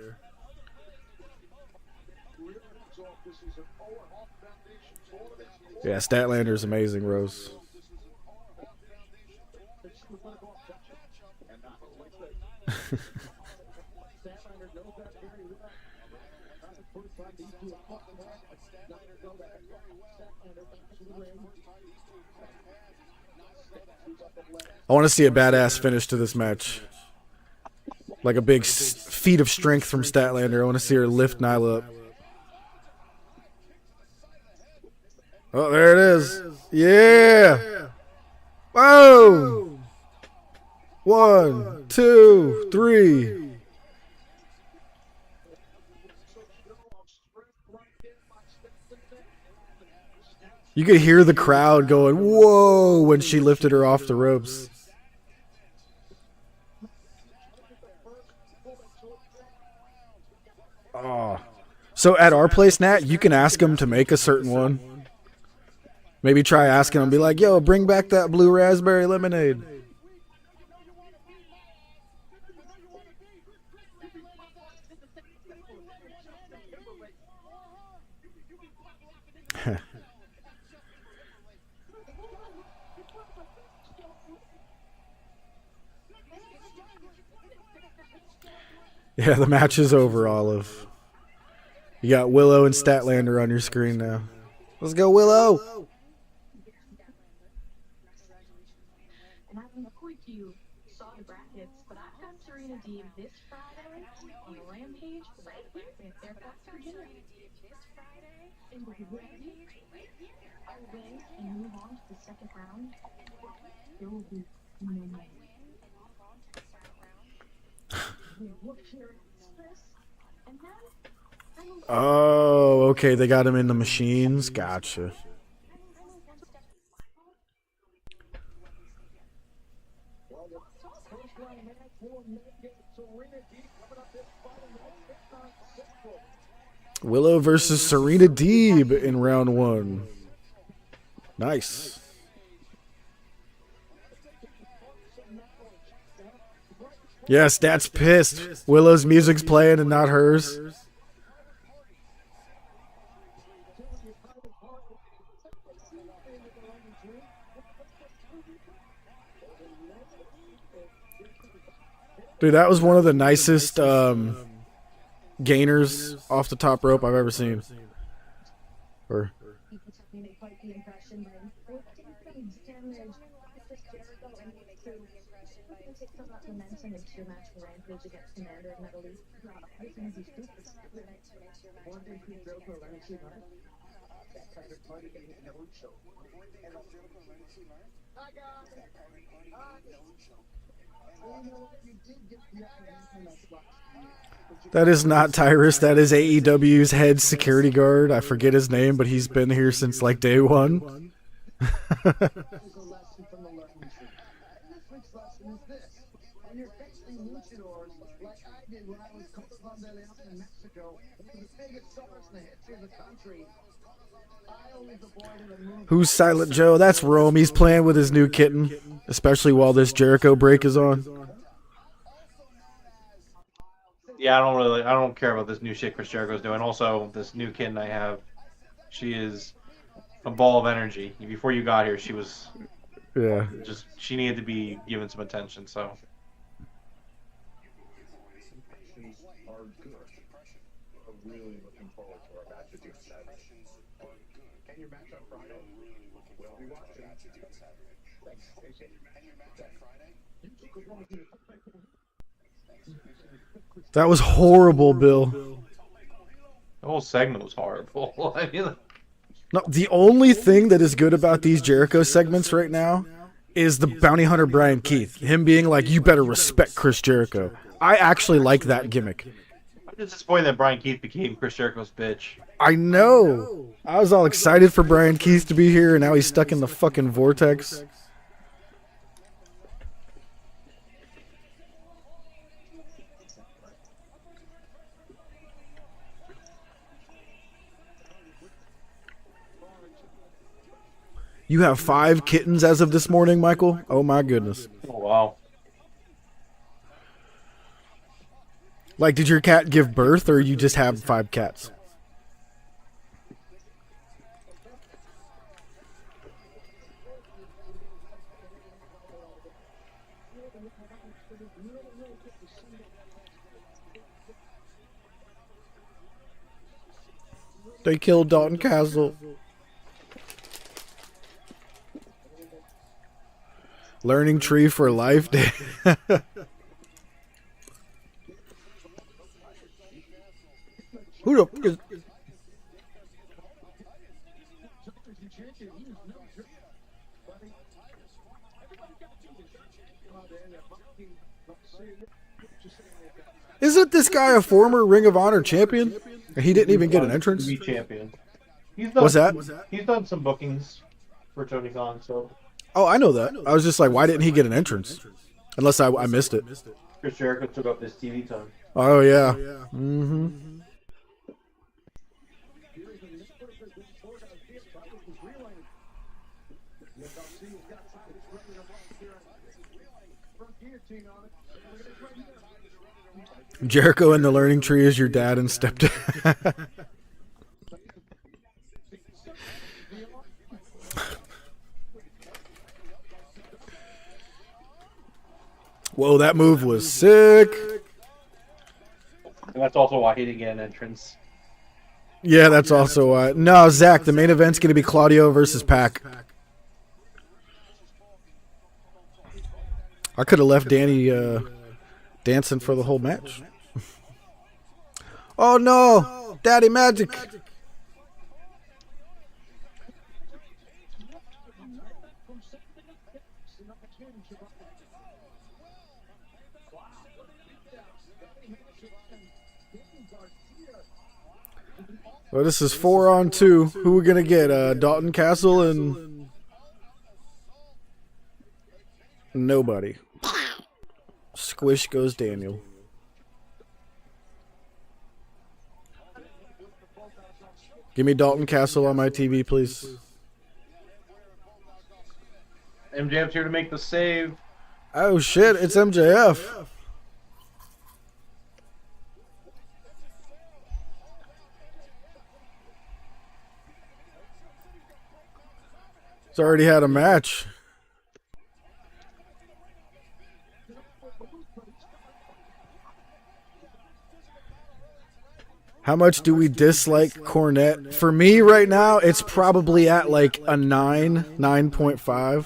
Yeah, Statlander's amazing, Rose. I want to see a badass finish to this match. Like a big feat of strength from Statlander. I want to see her lift Nyla up. Oh, there it is. Yeah. Whoa. 1, 2, 3. You could hear the crowd going, whoa, when she lifted her off the ropes. Oh. So at our place, Nat, you can ask them to make a certain one. Maybe try asking them, be like, yo, bring back that blue raspberry lemonade. Yeah, the match is over, Olive. You got Willow and Statlander on your screen now. Let's go, Willow! And I don't know if you saw the brackets, but I've got Serena Deeb this Friday on Rampage right here at Airport Virginia. And we're ready. I'll win and move on to the second round. There will be no more. Oh, okay, they got him in the machines. Gotcha. Willow versus Serena Deeb in round 1. Nice. Yeah, Stat's pissed. Willow's music's playing and not hers. Dude, that was one of the nicest gainers off the top rope I've ever seen. Or that is not Tyrus. That is AEW's head security guard. I forget his name, but he's been here since like day one. Who's Silent Joe? That's Rome. He's playing with his new kitten, especially while this Jericho break is on. Yeah, I don't care about this new shit Chris Jericho's doing. Also, this new kitten I have, she is a ball of energy. Before you got here, she was Yeah. she needed to be given some attention. So Are good. I'm really looking forward to our match against Savage. And your match on Friday? We'll be watching. Thanks. That was horrible, Bill. the whole segment was horrible. I mean, No, the only thing that is good about these Jericho segments right now is the bounty hunter Brian Keith. Him being like, you better respect Chris Jericho. I actually like that gimmick. I'm just disappointed that Brian Keith became Chris Jericho's bitch. I know. I was all excited for Brian Keith to be here, and now he's stuck in the fucking vortex. You have 5 kittens as of this morning, Michael? Oh my goodness. Oh wow. Like, did your cat give birth, or you just have 5 cats? They killed Dalton Castle. Learning tree for life. Who the fuck is... Isn't this guy a former Ring of Honor champion? He didn't even get an entrance. To be champion. He's done, What's that? He's done some bookings for Tony Khan, so Oh, I know that. I was just like, why didn't he get an entrance? Unless I missed it. Chris Jericho took up his TV time. Oh, yeah. Mm-hmm. Jericho and the Learning Tree is your dad and stepdad. Whoa, that move was sick. And that's also why he didn't get an entrance. Yeah, that's also why. No, Zach, the main event's going to be Claudio versus Pac. I could have left Danny dancing for the whole match. Oh no, Daddy Magic. Well, this is 4-on-2. Who we gonna get? Dalton Castle and nobody. Squish goes Daniel. Give me Dalton Castle on my TV, please. MJF's here to make the save. Oh shit, it's MJF. It's already had a match. How much do we dislike Cornette? For me right now, it's probably at like a 9.5.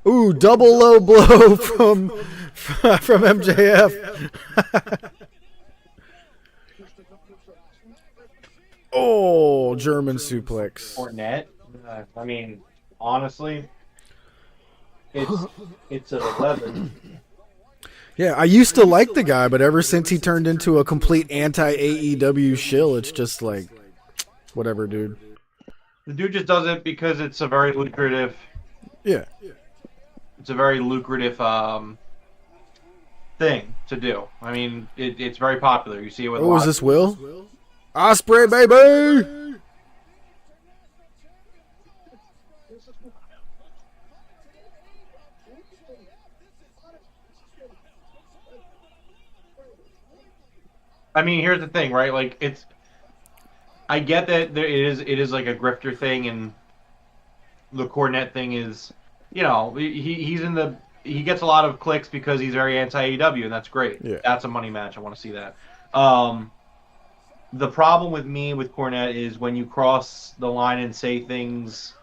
Ooh, double low blow from MJF. Oh, German suplex. Cornette. I mean, honestly, it's an 11. Yeah, I used to like the guy, but ever since he turned into a complete anti-AEW shill, it's just like, whatever, dude. The dude just does it because it's a very lucrative. Yeah. It's a very lucrative thing to do. I mean, it's very popular. You see it with. What was this, Will? Ospreay, baby! I mean, here's the thing, right? Like, I get that it is like a grifter thing, and the Cornette thing is, he's in the he gets a lot of clicks because he's very anti AEW, and that's great. Yeah. That's a money match. I want to see that. The problem with me with Cornette is when you cross the line and say things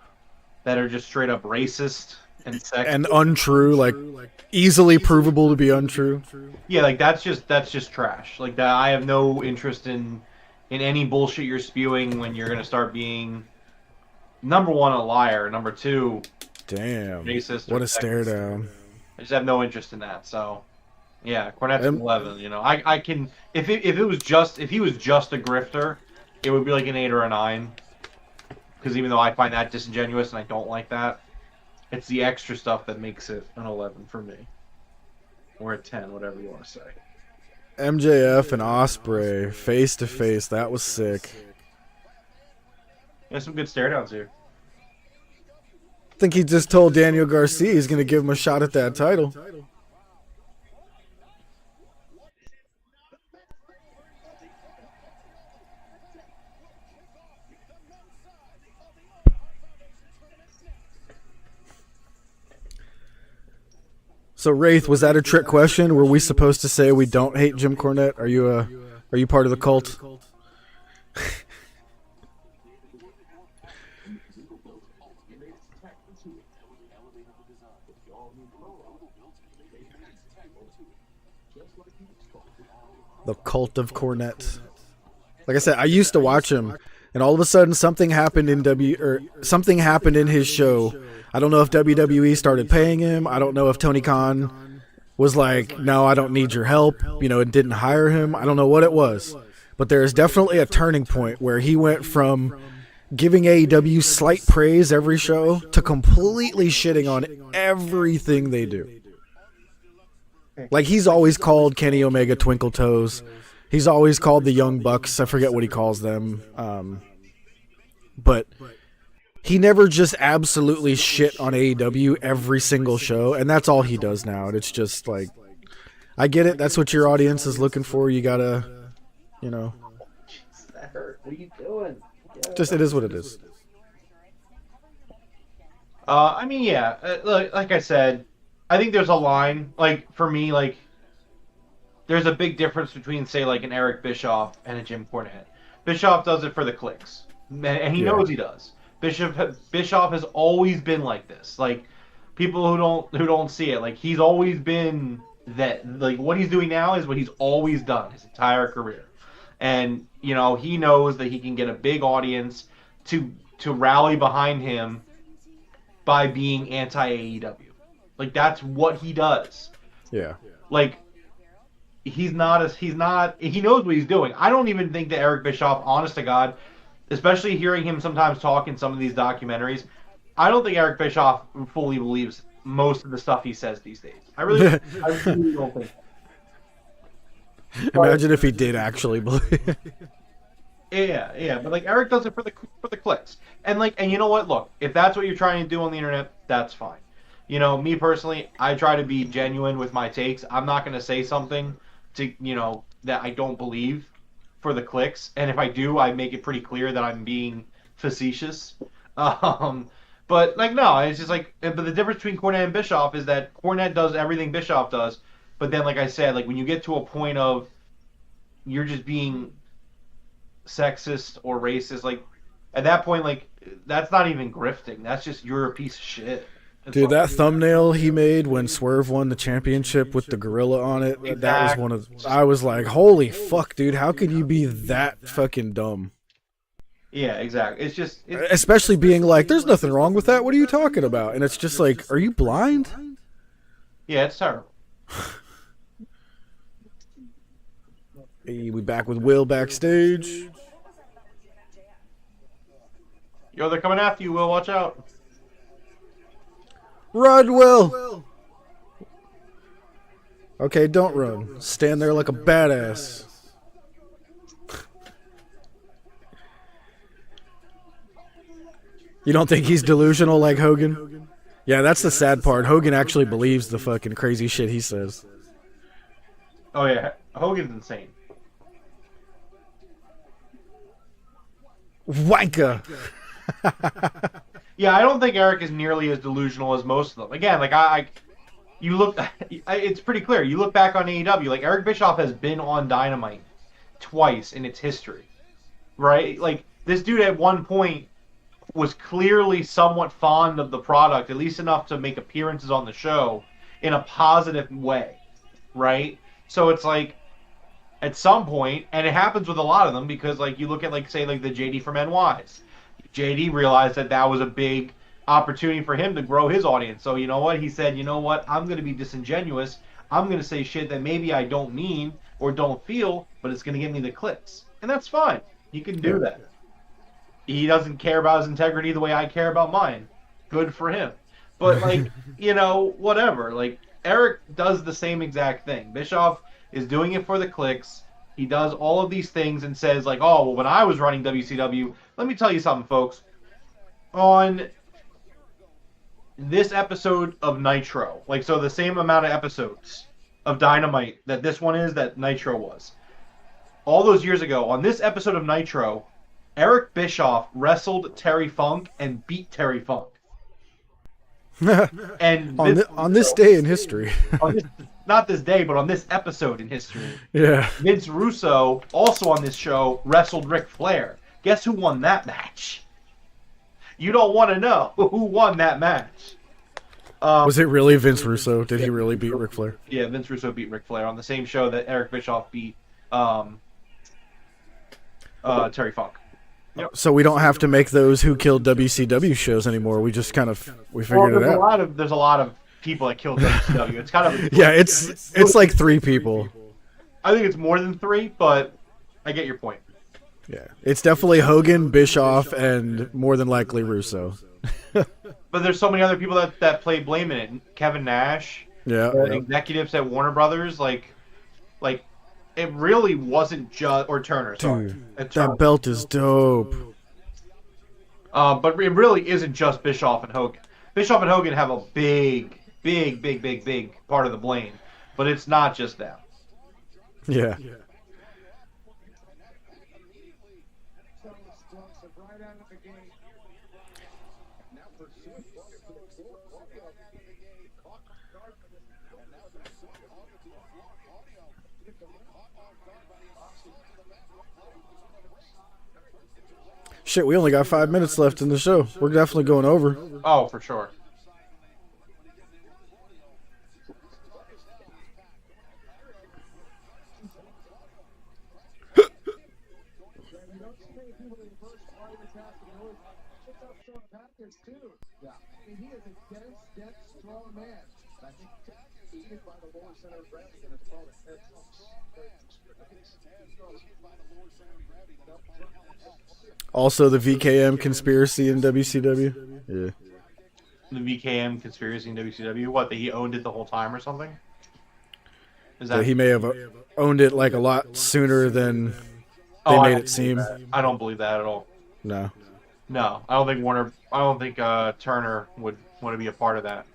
that are just straight up racist and sexist and untrue, like easily provable to be untrue. Yeah, like that's just trash. Like that, I have no interest in any bullshit you're spewing when you're gonna start being number one a liar, number two Damn, racist. what or a stare sexist. down. I just have no interest in that. So, yeah, Cornette's an 11. I can if he was just a grifter, it would be like an 8 or a 9. Because even though I find that disingenuous and I don't like that, it's the extra stuff that makes it an 11 for me, or a 10, whatever you want to say. MJF and Ospreay face to face. That was sick. There's some good stare downs here. I think he just told Daniel Garcia he's going to give him a shot at that title. So Wraith, was that a trick question? Were we supposed to say we don't hate Jim Cornette? Are you part of the cult? The cult of Cornette. Like I said, I used to watch him, and all of a sudden something happened in his show. I don't know if WWE started paying him. I don't know if Tony Khan was like, no, I don't need your help, and didn't hire him. I don't know what it was. But there is definitely a turning point where he went from giving AEW slight praise every show to completely shitting on everything they do. Like, he's always called Kenny Omega Twinkle Toes. He's always called the Young Bucks. I forget what he calls them. But he never just absolutely shit on AEW every single show, and that's all he does now. And it's just like, I get it. That's what your audience is looking for. You gotta, Jeez, that hurt. What are you doing? just it is what it is. I mean, yeah. Like I said, I think there's a line. Like for me, like there's a big difference between, say, like an Eric Bischoff and a Jim Cornette. Bischoff does it for the clicks, and he knows he does. Bischoff has always been like this. Like people who don't see it, like he's always been that. Like what he's doing now is what he's always done his entire career, and he knows that he can get a big audience to rally behind him by being anti AEW. Like that's what he does. Yeah. Like he knows what he's doing. I don't even think that Eric Bischoff, honest to God, especially hearing him sometimes talk in some of these documentaries, I don't think Eric Bischoff fully believes most of the stuff he says these days. I really don't think. Imagine if he did actually believe. Yeah, but like Eric does it for the clicks, and you know what? Look, if that's what you're trying to do on the internet, that's fine. Me personally, I try to be genuine with my takes. I'm not going to say something to that I don't believe for the clicks, and if I do, I make it pretty clear that I'm being facetious. But no, it's just like, but the difference between Cornette and Bischoff is that Cornette does everything Bischoff does, but then like I said, like when you get to a point of you're just being sexist or racist, like at that point, like that's not even grifting. That's just you're a piece of shit. Dude, that thumbnail he made when Swerve won the championship with the gorilla on it, that was one of... I was like, holy fuck, dude, how could you be that fucking dumb? Yeah, exactly. It's just... Especially being like, there's nothing wrong with that, what are you talking about? And it's just like, are you blind? Yeah, it's terrible. Hey, we back with Will backstage. Yo, they're coming after you, Will. Watch out. Run, Will! Okay, don't run. Stand there like a badass. You don't think he's delusional like Hogan? Yeah, that's the sad part. Hogan actually believes the fucking crazy shit he says. Oh, yeah. Hogan's insane. Wanker! Yeah, I don't think Eric is nearly as delusional as most of them. Again, like you look, it's pretty clear. You look back on AEW, like Eric Bischoff has been on Dynamite twice in its history, right? Like this dude at one point was clearly somewhat fond of the product, at least enough to make appearances on the show in a positive way, right? So it's like at some point, and it happens with a lot of them because like you look at like say like the JD from NYs. JD realized that that was a big opportunity for him to grow his audience. So you know what? He said, you know what? I'm going to be disingenuous. I'm going to say shit that maybe I don't mean or don't feel, but it's going to get me the clicks. And that's fine. He can do that. He doesn't care about his integrity the way I care about mine. Good for him. But like, you know, whatever. Like Eric does the same exact thing. Bischoff is doing it for the clicks. He does all of these things and says like, oh, well, when I was running WCW, let me tell you something, folks. On this episode of Nitro, like so the same amount of episodes of Dynamite that this one is that Nitro was. All those years ago, on this episode of Nitro, Eric Bischoff wrestled Terry Funk and beat Terry Funk. And on this day in history. Not this day, but on this episode in history. Yeah. Vince Russo, also on this show, wrestled Ric Flair. Guess who won that match? You don't want to know who won that match. Was it really Vince Russo? Did he really beat Ric Flair? Yeah, Vince Russo beat Ric Flair on the same show that Eric Bischoff beat Terry Funk. Yep. So we don't have to make those Who Killed WCW shows anymore. We just kind of figured it out. There's a lot of people that killed WCW. It's kind of yeah. It's like 3 people. I think it's more than 3, but I get your point. Yeah, it's definitely Hogan, Bischoff, and more than likely Russo. But there's so many other people that play blame in it. Kevin Nash. Yeah. Executives at Warner Brothers, like it really wasn't just or Turner. Sorry, dude, that belt is dope. But it really isn't just Bischoff and Hogan. Bischoff and Hogan have a big part of the blame, but it's not just them. Yeah. Shit, we only got 5 minutes left in the show. We're definitely going over. Oh, for sure. Also, the VKM conspiracy in WCW. Yeah. The VKM conspiracy in WCW. What? That he owned it the whole time or something? Is that he may have owned it like a lot sooner than they made it seem? I don't believe that at all. No. No, I don't think Warner. I don't think Turner would want to be a part of that.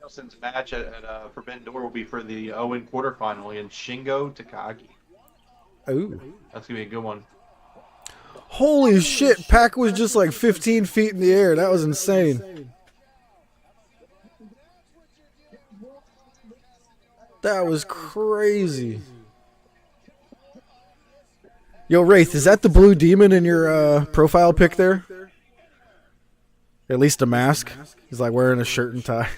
Nelson's match at Forbidden Door will be for the Owen quarterfinal against Shingo Takagi. Ooh. That's going to be a good one. Holy shit, Pac was just like 15 feet in the air. That was insane. That was crazy. Yo, Wraith, is that the blue demon in your profile pic there? At least a mask. He's like wearing a shirt and tie.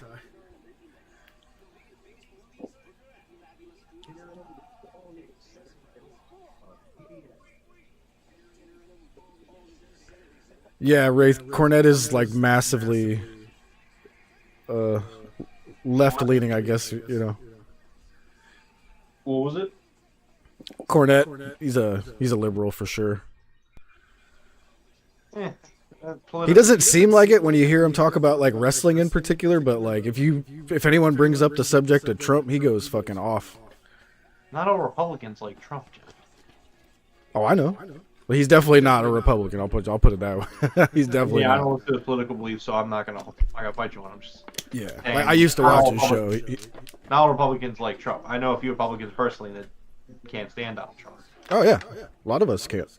Yeah, Wraith, Cornette is like massively left-leaning, I guess, you know. What was it? Cornette, he's a liberal for sure. He doesn't seem like it when you hear him talk about like wrestling in particular, but like if anyone brings up the subject of Trump, he goes fucking off. Not all Republicans like Trump, Jeff. Oh, I know. Well, he's definitely not a Republican. I'll put it that way. He's definitely Yeah, I not. don't look to his political beliefs, so I'm not gonna fight you on him. Just Yeah, saying, like, I used to not watch all his show. Republicans- Not all Republicans like Trump. I know a few Republicans personally that can't stand Donald Trump. Oh yeah, a lot of us can't.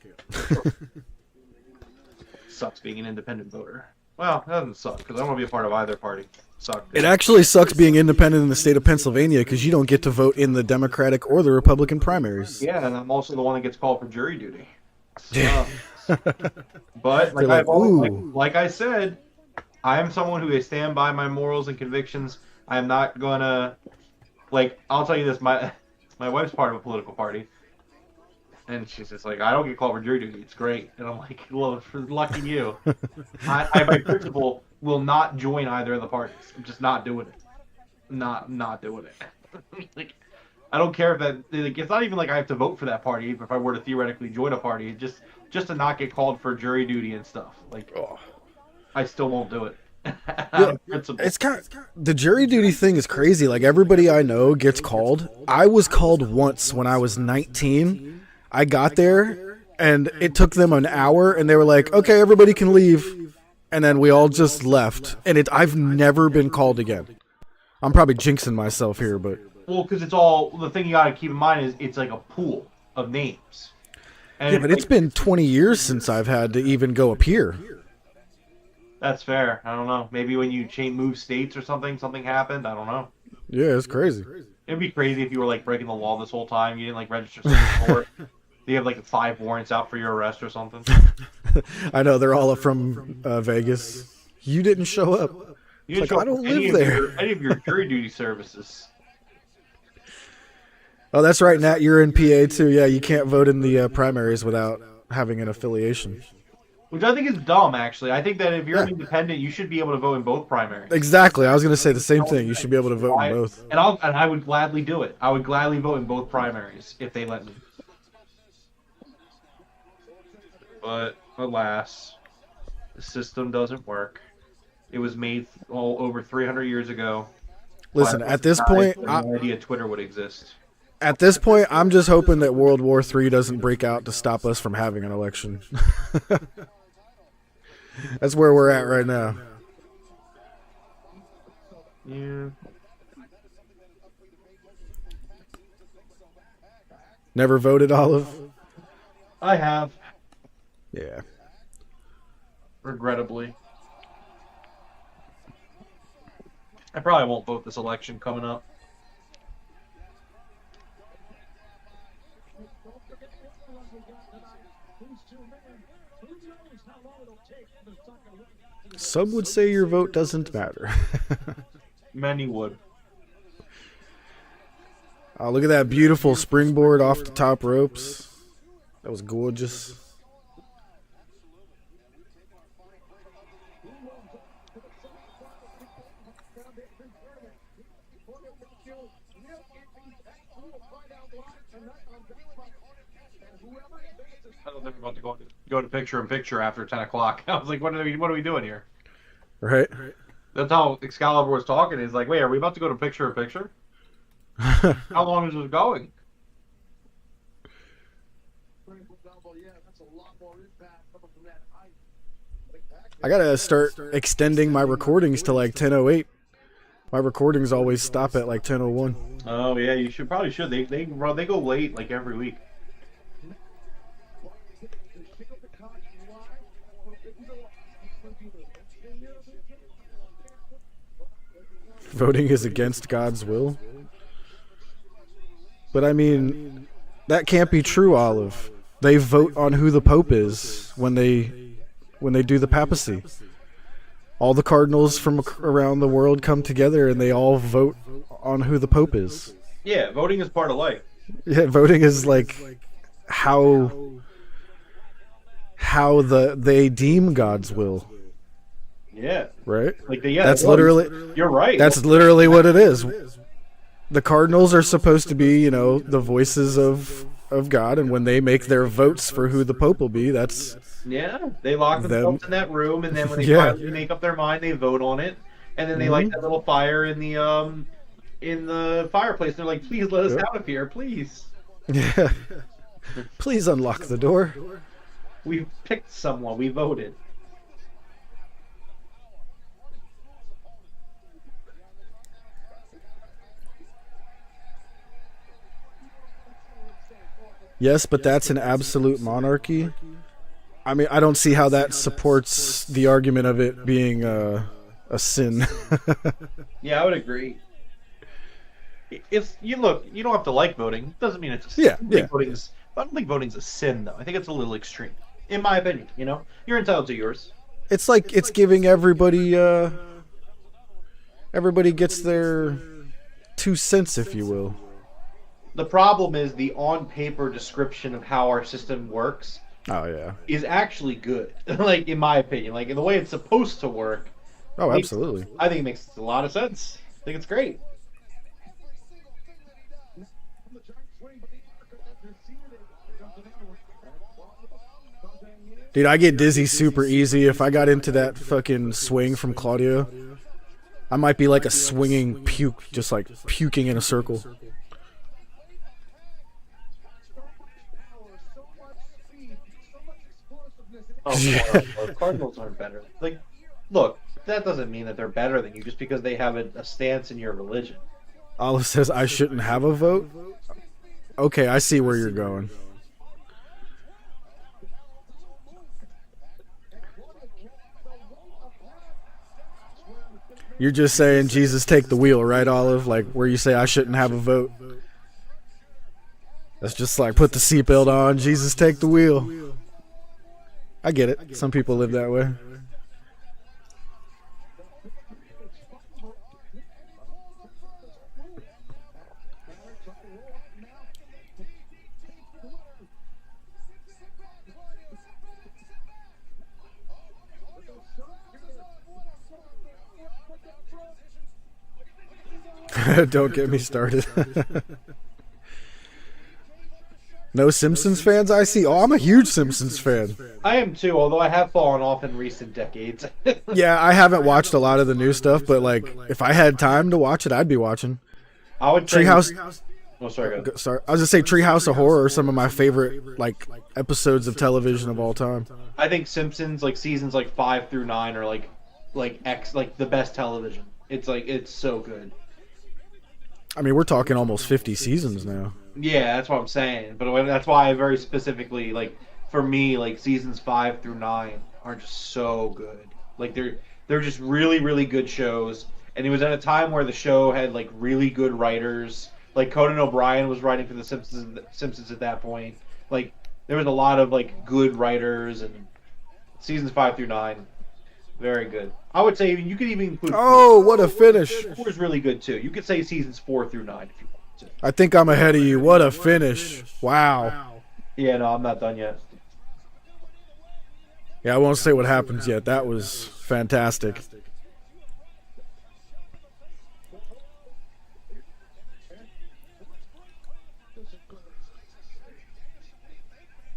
Sucks being an independent voter. Well, that doesn't suck because I don't want to be a part of either party. Suck. It actually sucks being independent in the state of Pennsylvania because you don't get to vote in the Democratic or the Republican primaries. Yeah, and I'm also the one that gets called for jury duty. But They're like, like I said, I am someone who stand by my morals and convictions. I am not gonna I'll tell you this, my wife's part of a political party. And she's just like, I don't get called for jury duty. It's great. And I'm like, well, lucky you. I by principle, will not join either of the parties. I'm just not doing it. Not doing it. Like, I don't care if that. Like, it's not even like I have to vote for that party. If I were to theoretically join a party, just to not get called for jury duty and stuff. Like, I still won't do it. Yeah, it's kind of, the jury duty thing is crazy. Like everybody I know gets called. I was called once when I was 19. I got there and it took them an hour and they were like, okay, everybody can leave. And then we all just left. And I've never been called again. I'm probably jinxing myself here, but. Well, because it's all, the thing you got to keep in mind is it's like a pool of names. And yeah, but it's been 20 years since I've had to even go up here. That's fair. I don't know. Maybe when you move states or something happened. I don't know. Yeah, it's crazy. It'd be crazy if you were like breaking the law this whole time. You didn't register something for it. You have 5 warrants out for your arrest or something. I know they're all from Vegas. You didn't show up. You didn't Like, show I don't any live there. Any of your jury duty services. Oh, that's right, Nat. You're in PA too. Yeah, you can't vote in the primaries without having an affiliation. Which I think is dumb, actually. I think that if you're an independent, you should be able to vote in both primaries. Exactly. I was going to say the same thing. You should be able to vote in both. And I would gladly do it. I would gladly vote in both primaries if they let me. But alas, the system doesn't work. It was made over 300 years ago. Listen, at this point, no idea Twitter would exist. At this point, I'm just hoping that World War III doesn't break out to stop us from having an election. That's where we're at right now. Yeah. Never voted, Olive? I have. Yeah. Regrettably. I probably won't vote this election coming up. Some would say your vote doesn't matter. Many would. Oh, look at that beautiful springboard off the top ropes. That was gorgeous. I don't think we're about to go to picture in picture after 10 o'clock. I was like, what are we doing here? Right? That's how Excalibur was talking. He's like, wait, are we about to go to picture in picture? How long is this going? I gotta start extending my recordings to 10:08. My recordings always stop at 10:01. Oh yeah, you probably should. They go late every week. Voting is against God's will. But I mean, that can't be true, Olive. They vote on who the Pope is when they do the papacy. All the cardinals from around the world come together and they all vote on who the Pope is. Yeah, voting is part of life. Yeah, voting is how they deem God's will. Yeah. Right? That's literally. You're right. That's literally what it is. The cardinals are supposed to be, the voices of God, and when they make their votes for who the Pope will be, that's they lock themselves in that room, and then when they finally make up their mind, they vote on it, and then they light that little fire in the fireplace. They're like, "Please let us out of here, please." Yeah. Please unlock the door. We picked someone. We voted. Yes, but that's an absolute monarchy. I mean, I don't see how that supports the argument of it being a sin. Yeah, I would agree. It's you look. You don't have to like voting. Doesn't mean it's a sin. Yeah, I don't yeah. think I don't think voting's a sin, though. I think it's a little extreme, in my opinion. You know, you're entitled to yours. It's like it's giving everybody everybody gets their 2 cents, if you will. The problem is the on-paper description of how our system works Oh yeah. is actually good. Like, in my opinion, like in the way it's supposed to work. Oh, absolutely. I think it makes a lot of sense. I think it's great. Dude, I get dizzy super easy. If I got into that fucking swing from Claudio, I might be like a swinging puke, just like puking in a circle. Oh, Cardinals aren't better. Like, look, that doesn't mean that they're better than you just because they have a stance in your religion. Olive says I shouldn't have a vote. Okay, I see where you're going. You're just saying Jesus take the wheel, right, Olive? Like where you say I shouldn't have a vote. That's just like put the seatbelt on, Jesus take the wheel. I get it. Some people live that way. Don't get me started. No Simpsons fans I see? Oh, I'm a huge Simpsons fan. I am too, although I have fallen off in recent decades. Yeah, I haven't watched a lot of the new stuff, but like if I had time to watch it, I'd be watching. I would say Treehouse. Oh, sorry. Go. Sorry, I was gonna say Treehouse of Horror are some of my favorite like episodes of television of all time. I think Simpsons like seasons like 5 through 9 are like the best television. It's so good. I mean, we're talking almost 50 seasons now. Yeah, that's what I'm saying. But that's why I very specifically like for me like seasons 5 through 9 are just so good. Like they're just really really good shows. And it was at a time where the show had like really good writers. Like Conan O'Brien was writing for the Simpsons at that point. Like there was a lot of like good writers, and seasons 5 through 9, very good. I would say you could even include. Oh, what a finish! 4 is really good too. You could say seasons 4 through 9 if you want to. I think I'm ahead of you. What a finish! Wow. Yeah, no, I'm not done yet. Yeah, I won't say what happens yet. That was fantastic.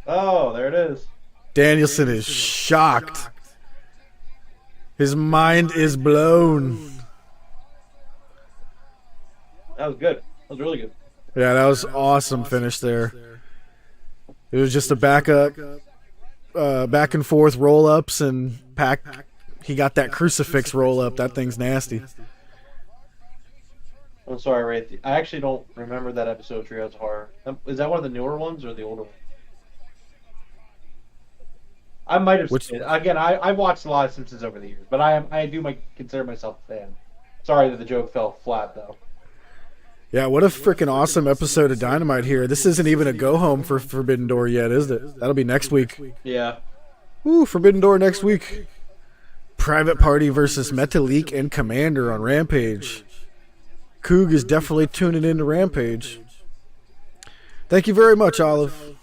Oh, there it is. Danielson is shocked. His mind is blown. That was good. That was really good. Yeah, that was awesome finish there. It was just a back and forth roll ups and Pac. He got that crucifix roll up. That thing's nasty. I'm sorry, Ray. I actually don't remember that episode of Treehouse of Horror. Is that one of the newer ones or the older one? I might have seen it. Again, I've watched a lot of Simpsons over the years, but I do consider myself a fan. Sorry that the joke fell flat, though. Yeah, what a freaking awesome episode of Dynamite here. This isn't even a go-home for Forbidden Door yet, is it? That'll be next week. Yeah. Ooh, Forbidden Door next week. Private Party versus Metalik and Commander on Rampage. Coog is definitely tuning into Rampage. Thank you very much, Olive.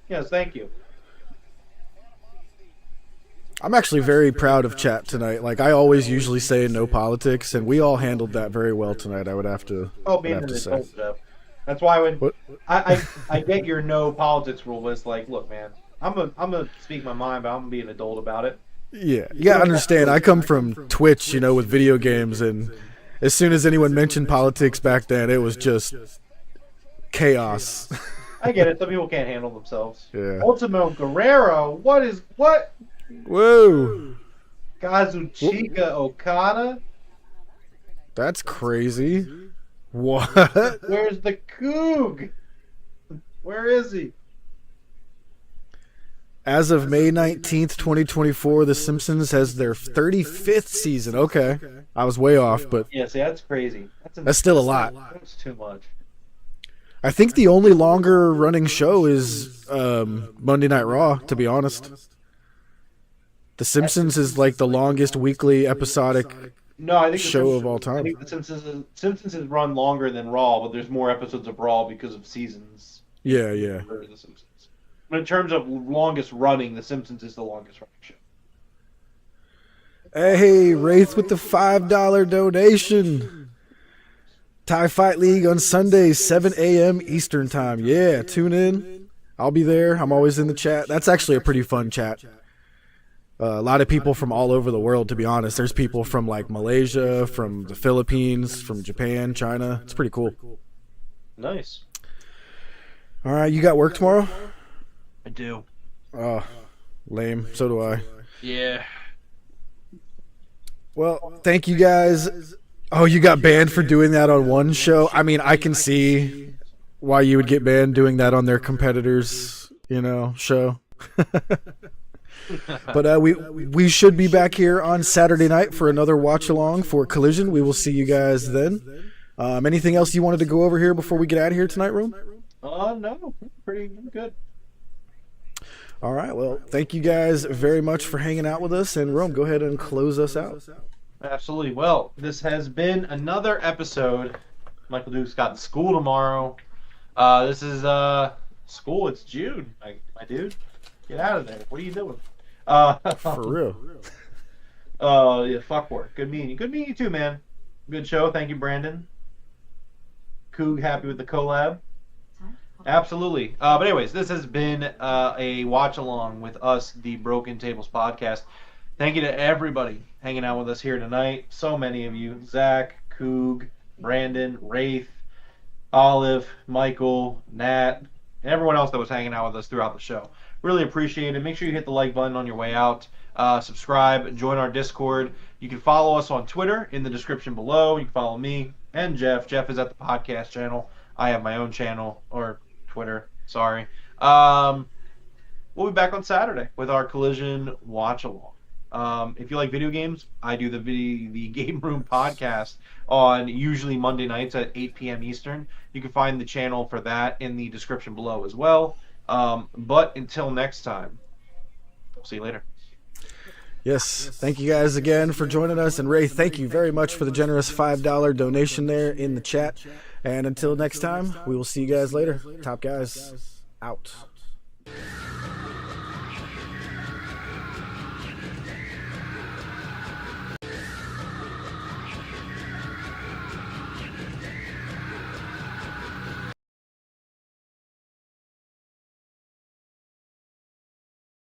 Yes, thank you. I'm actually very proud of chat tonight. Like, I always usually say no politics, and we all handled that very well tonight, I would have to, say. That's why when I get your no politics rule, but it's like, look, man, I'm gonna speak my mind, but I'm gonna be an adult about it. Yeah, you gotta understand, I come from Twitch, with video games, and as soon as anyone mentioned politics back then, it was just chaos. I get it. Some people can't handle themselves. Yeah. Ultimo Guerrero. What? Whoa. Kazuchika Okada. That's crazy. What? Where's the Coog? Where is he? As of May 19th, 2024, The Simpsons has their 35th season. Okay. I was way off, but Yeah, see, that's crazy. that's still a lot. That's too much. I think the only longer running show is Monday Night Raw, to be honest. The Simpsons is like the longest weekly episodic No, I think show of all I time. think the Simpsons has run longer than Raw, but there's more episodes of Raw because of seasons. Yeah, yeah. For the Simpsons. But in terms of longest running, The Simpsons is the longest running show. Hey, Wraith with the $5 donation. Thai Fight League on Sundays, 7 a.m. Eastern Time. Yeah, tune in. I'll be there. I'm always in the chat. That's actually a pretty fun chat. A lot of people from all over the world, to be honest. There's people from like Malaysia, from the Philippines, from Japan, China. It's pretty cool. Nice. All right, you got work tomorrow? I do. Oh, lame. So do I. Yeah. Well, thank you guys. Oh, you got banned for doing that on one show? I mean, I can see why you would get banned doing that on their competitors, show. But we should be back here on Saturday night for another watch along for Collision. We will see you guys then. Anything else you wanted to go over here before we get out of here tonight, Rome? No, pretty good. All right. Well, thank you guys very much for hanging out with us. And Rome, go ahead and close us out. Absolutely. Well, this has been another episode. Michael Duke's got school tomorrow. This is school. It's June, my dude. Get out of there. What are you doing? For real. Yeah, fuck work. Good meeting you. Good meeting you too, man. Good show. Thank you, Brandon. Coog, happy with the collab. Absolutely. But anyways, this has been a watch along with us, the Broken Tables podcast. Thank you to everybody hanging out with us here tonight. So many of you. Zach, Coog, Brandon, Wraith, Olive, Michael, Nat, and everyone else that was hanging out with us throughout the show. Really appreciate it. Make sure you hit the like button on your way out. Subscribe, join our Discord. You can follow us on Twitter in the description below. You can follow me and Jeff. Jeff is at the podcast channel. I have my own channel, or Twitter. Sorry. We'll be back on Saturday with our Collision watch along. If you like video games, I do the Game Room podcast on usually Monday nights at 8 p.m. Eastern. You can find the channel for that in the description below as well. But until next time, we'll see you later. Yes. Thank you guys again for joining us. And Ray, thank you very much for the generous $5 donation there in the chat. And until next time, we will see you guys later. Top guys, out.